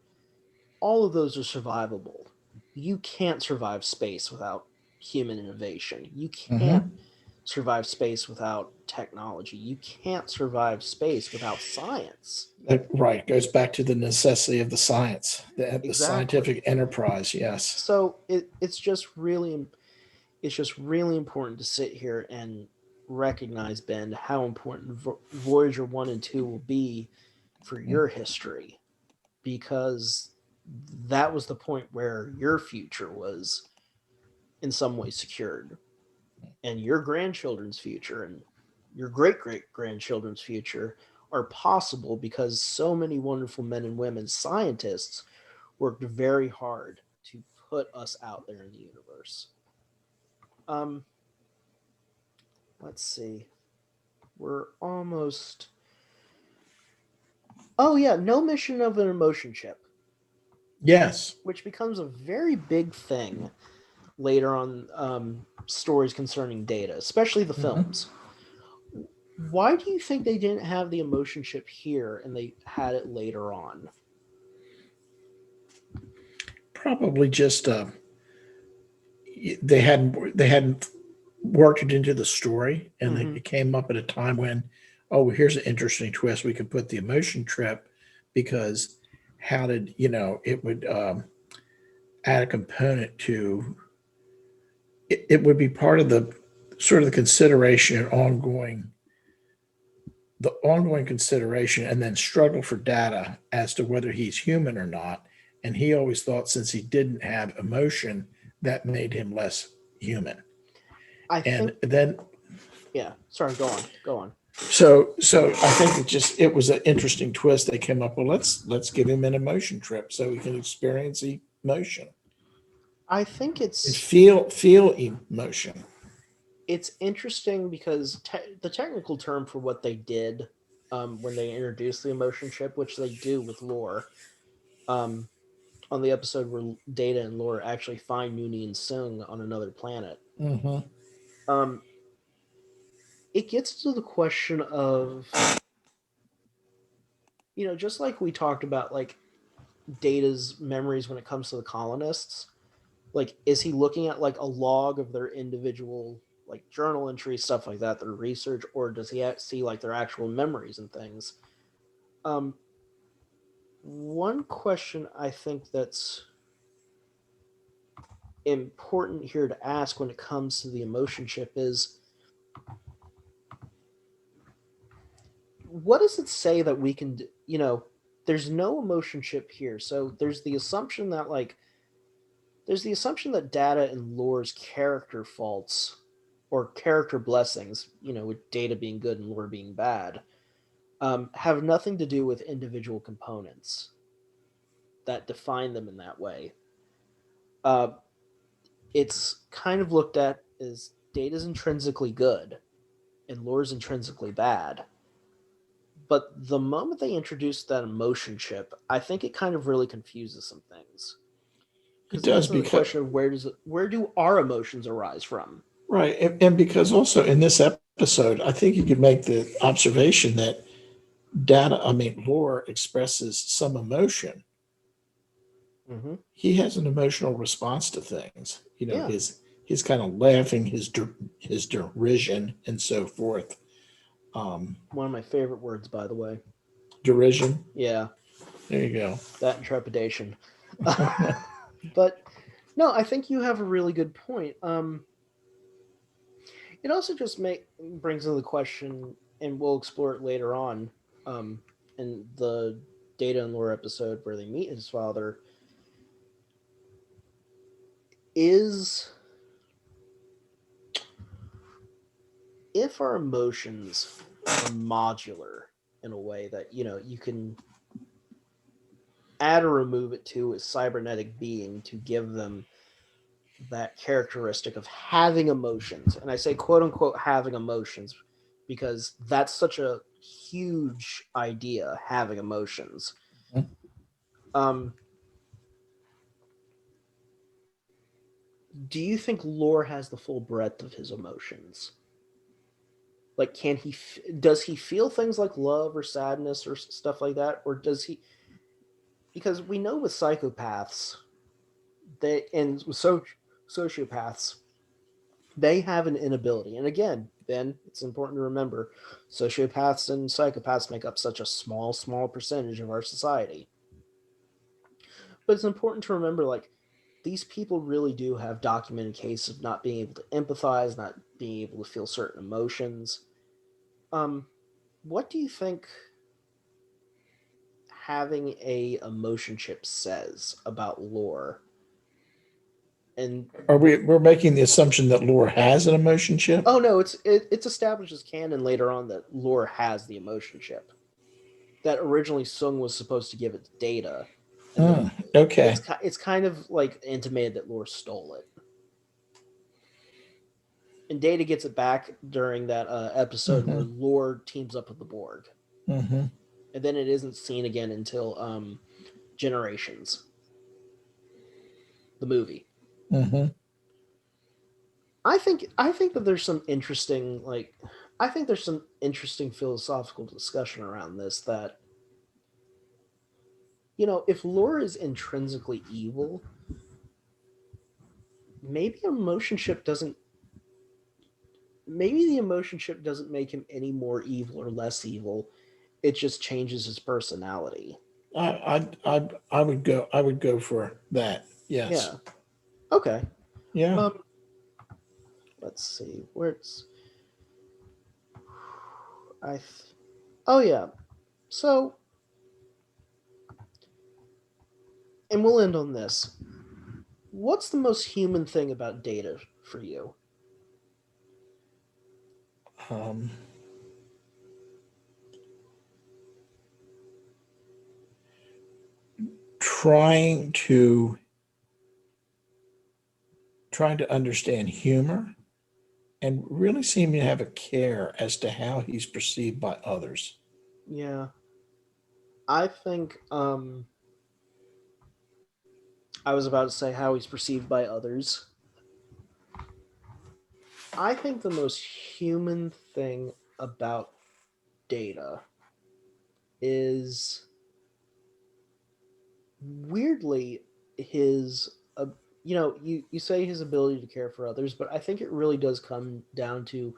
All of those are survivable. You can't survive space without human innovation. You can't survive space without technology. You can't survive space without science. Right. It goes back to the necessity of the science, the scientific enterprise. Yes. So it's just really important to sit here and recognize, Ben, how important Voyager 1 and 2 will be for your history, because that was the point where your future was in some way secured, and your grandchildren's future and your great-great-grandchildren's future are possible because so many wonderful men and women, scientists, worked very hard to put us out there in the universe. Let's see. We're almost... Oh, yeah, no mission of an emotion chip. Yes. Which becomes a very big thing later on, stories concerning Data, especially the films. Why do you think they didn't have the emotion chip here and they had it later on? Probably just they hadn't worked it into the story, and it came up at a time when, oh, here's an interesting twist. We could put the emotion chip, because it would add a component to it would be part of the sort of the consideration and ongoing consideration, and then struggle for Data as to whether he's human or not. And he always thought, since he didn't have emotion, that made him less human. Sorry, go on. So I think it was an interesting twist. They came up, well, let's give him an emotion trip so he can experience emotion. I think it's feel emotion. It's interesting because the technical term for what they did when they introduced the emotion chip, which they do with Lore, on the episode where Data and Lore actually find Noonien and Sung on another planet. It gets to the question of, just like we talked about, like, Data's memories when it comes to the colonists. Like, is he looking at like a log of their individual like journal entries, stuff like that, their research, or does he see like their actual memories and things? One question I think that's important here to ask when it comes to the emotion chip is, what does it say that we can do? There's no emotion chip here, so there's the assumption that Data and Lore's character faults or character blessings, with Data being good and Lore being bad, have nothing to do with individual components that define them in that way. It's kind of looked at as Data's intrinsically good and Lore's intrinsically bad. But the moment they introduced that emotion chip, I think it kind of really confuses some things. It does, the because question of where do our emotions arise from? right, and because also in this episode, I think you could make the observation that Lore expresses some emotion. Mm-hmm. He has an emotional response to things. Yeah. His kind of laughing, his derision, and so forth. One of my favorite words, by the way. Derision. Yeah. There you go. That and trepidation. But no, I think you have a really good point. It also just brings into the question, and we'll explore it later on, in the Data and Lore episode where they meet his father. Is if our emotions are modular in a way that you can add or remove it to a cybernetic being to give them that characteristic of having emotions. And I say quote unquote having emotions because that's such a huge idea, having emotions. Mhm. Do you think Lore has the full breadth of his emotions? Like, does he feel things like love or sadness or stuff like that? Or does he, because we know with psychopaths, and with sociopaths, they have an inability. And again, Ben, it's important to remember, sociopaths and psychopaths make up such a small percentage of our society. But it's important to remember, like, these people really do have documented cases of not being able to empathize, not being able to feel certain emotions. What do you think having a emotion chip says about Lore? And We're making the assumption that Lore has an emotion chip? oh no, it's established as canon later on that Lore has the emotion chip. That originally Sung was supposed to give it to Data, and then Okay. it's kind of like intimated that Lore stole it. And Data gets it back during that episode where Mm-hmm. Lore teams up with the Borg, Mm-hmm. and then it isn't seen again until Generations, the movie. Mm-hmm. I think that there's some interesting philosophical discussion around this, that if Lore is intrinsically evil, maybe the emotion chip doesn't make him any more evil or less evil. It just changes his personality. I would go for that. Yes. Yeah. Okay. Yeah. Um. Let's see. Where's I? Oh yeah. So, and we'll end on this. What's the most human thing about Data for you? Um, trying to understand humor and really seeming to have a care as to how he's perceived by others. Yeah. I think I was about to say how he's perceived by others. I think the most human thing about Data is weirdly his you say his ability to care for others, but I think it really does come down to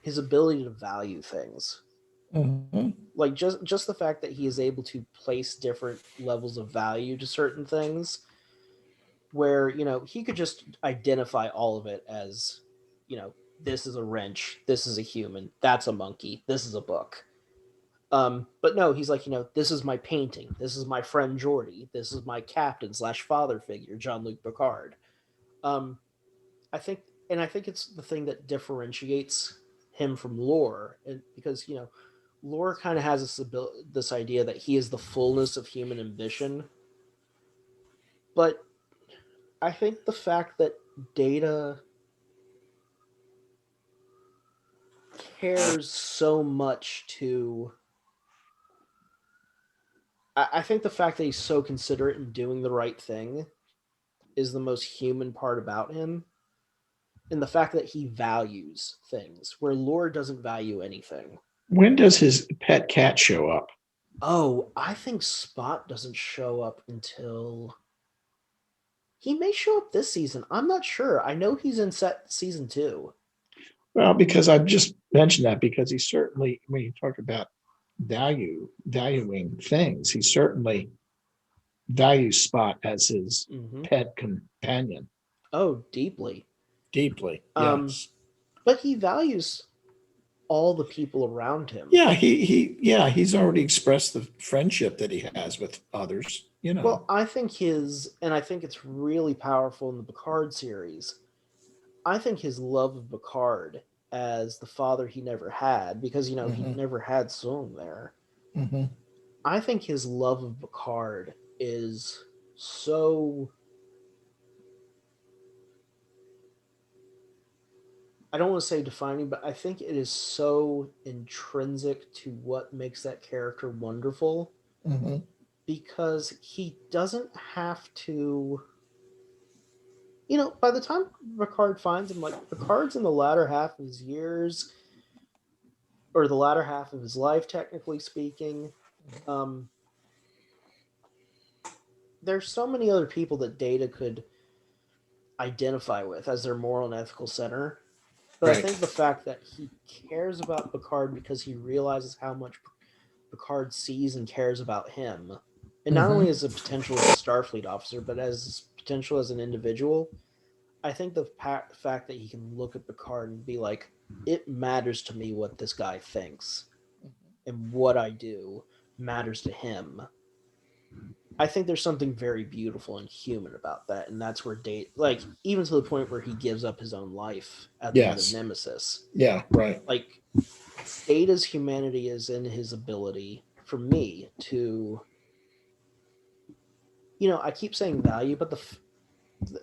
his ability to value things. Mhm. Like just the fact that he is able to place different levels of value to certain things, where he could just identify all of it as, you know, this is a wrench, this is a human, that's a monkey, this is a book. But no, he's like, this is my painting, this is my friend Geordie, this is my captain slash father figure, Jean-Luc Picard. Um, I think, and I think it's the thing that differentiates him from Lore, and because Lore kind of has this idea that he is the fullness of human ambition, but I think the fact that Data cares so much to. I think the fact that he's so considerate and doing the right thing is the most human part about him. And the fact that he values things, where Lore doesn't value anything. When does his pet cat show up? Oh, I think Spot doesn't show up until. He may show up this season. I'm not sure. I know he's in season 2. Well, because I've just mentioned that because he certainly, when you talk about valuing things, he certainly values Spot as his pet companion Oh, deeply. deeply. Um, Yes. but he values all the people around him. Yeah, he's already expressed the friendship that he has with others, Well, I think I think it's really powerful in the Picard series. I think his love of Picard as the father he never had, because he never had Soong there. Mm-hmm. I think his love of Picard is so. I don't want to say defining, but I think it is so intrinsic to what makes that character wonderful, Mm-hmm. because he doesn't have to. By the time Picard finds him, like Picard's in the latter half of his years, or the latter half of his life, technically speaking. Um, there's so many other people that Data could identify with as their moral and ethical center. But I Right. think the fact that he cares about Picard because he realizes how much Picard sees and cares about him, and not only as a potential as a Starfleet officer, but as potential as an individual. I think the fact that he can look at Picard and be like, it matters to me what this guy thinks, and what I do matters to him. I think there's something very beautiful and human about that, and that's where Data, like, even to the point where he gives up his own life at the end of Nemesis. Yeah, right. Like, Data's humanity is in his ability, for me, to, I keep saying value, but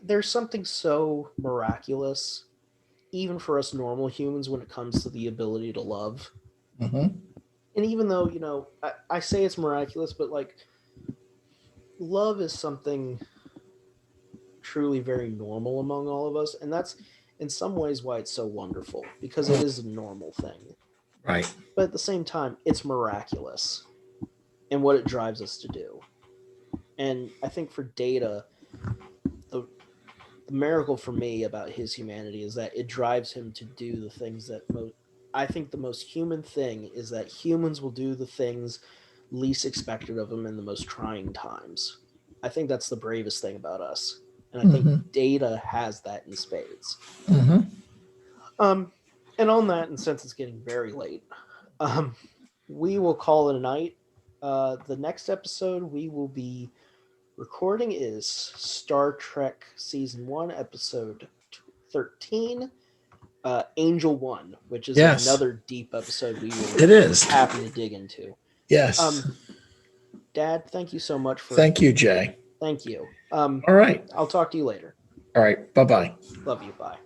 there's something so miraculous, even for us normal humans, when it comes to the ability to love. Mm-hmm. And even though, I say it's miraculous, but like, love is something truly very normal among all of us. And that's in some ways why it's so wonderful, because it is a normal thing. Right. But at the same time, it's miraculous in what it drives us to do. And I think for Data, the miracle for me about his humanity is that it drives him to do the things that I think the most human thing is that humans will do the things least expected of them in the most trying times. I think that's the bravest thing about us. And I think Data has that in spades. Mm-hmm. And on that, and since it's getting very late, we will call it a night. The next episode we will be recording is Star Trek Season 1, Episode 13, Angel 1, which is another deep episode we will be happy to dig into. Yes. Dad, thank you so much for... Thank you, Jay. Thank you. All right. I'll talk to you later. All right. Bye-bye. Love you. Bye.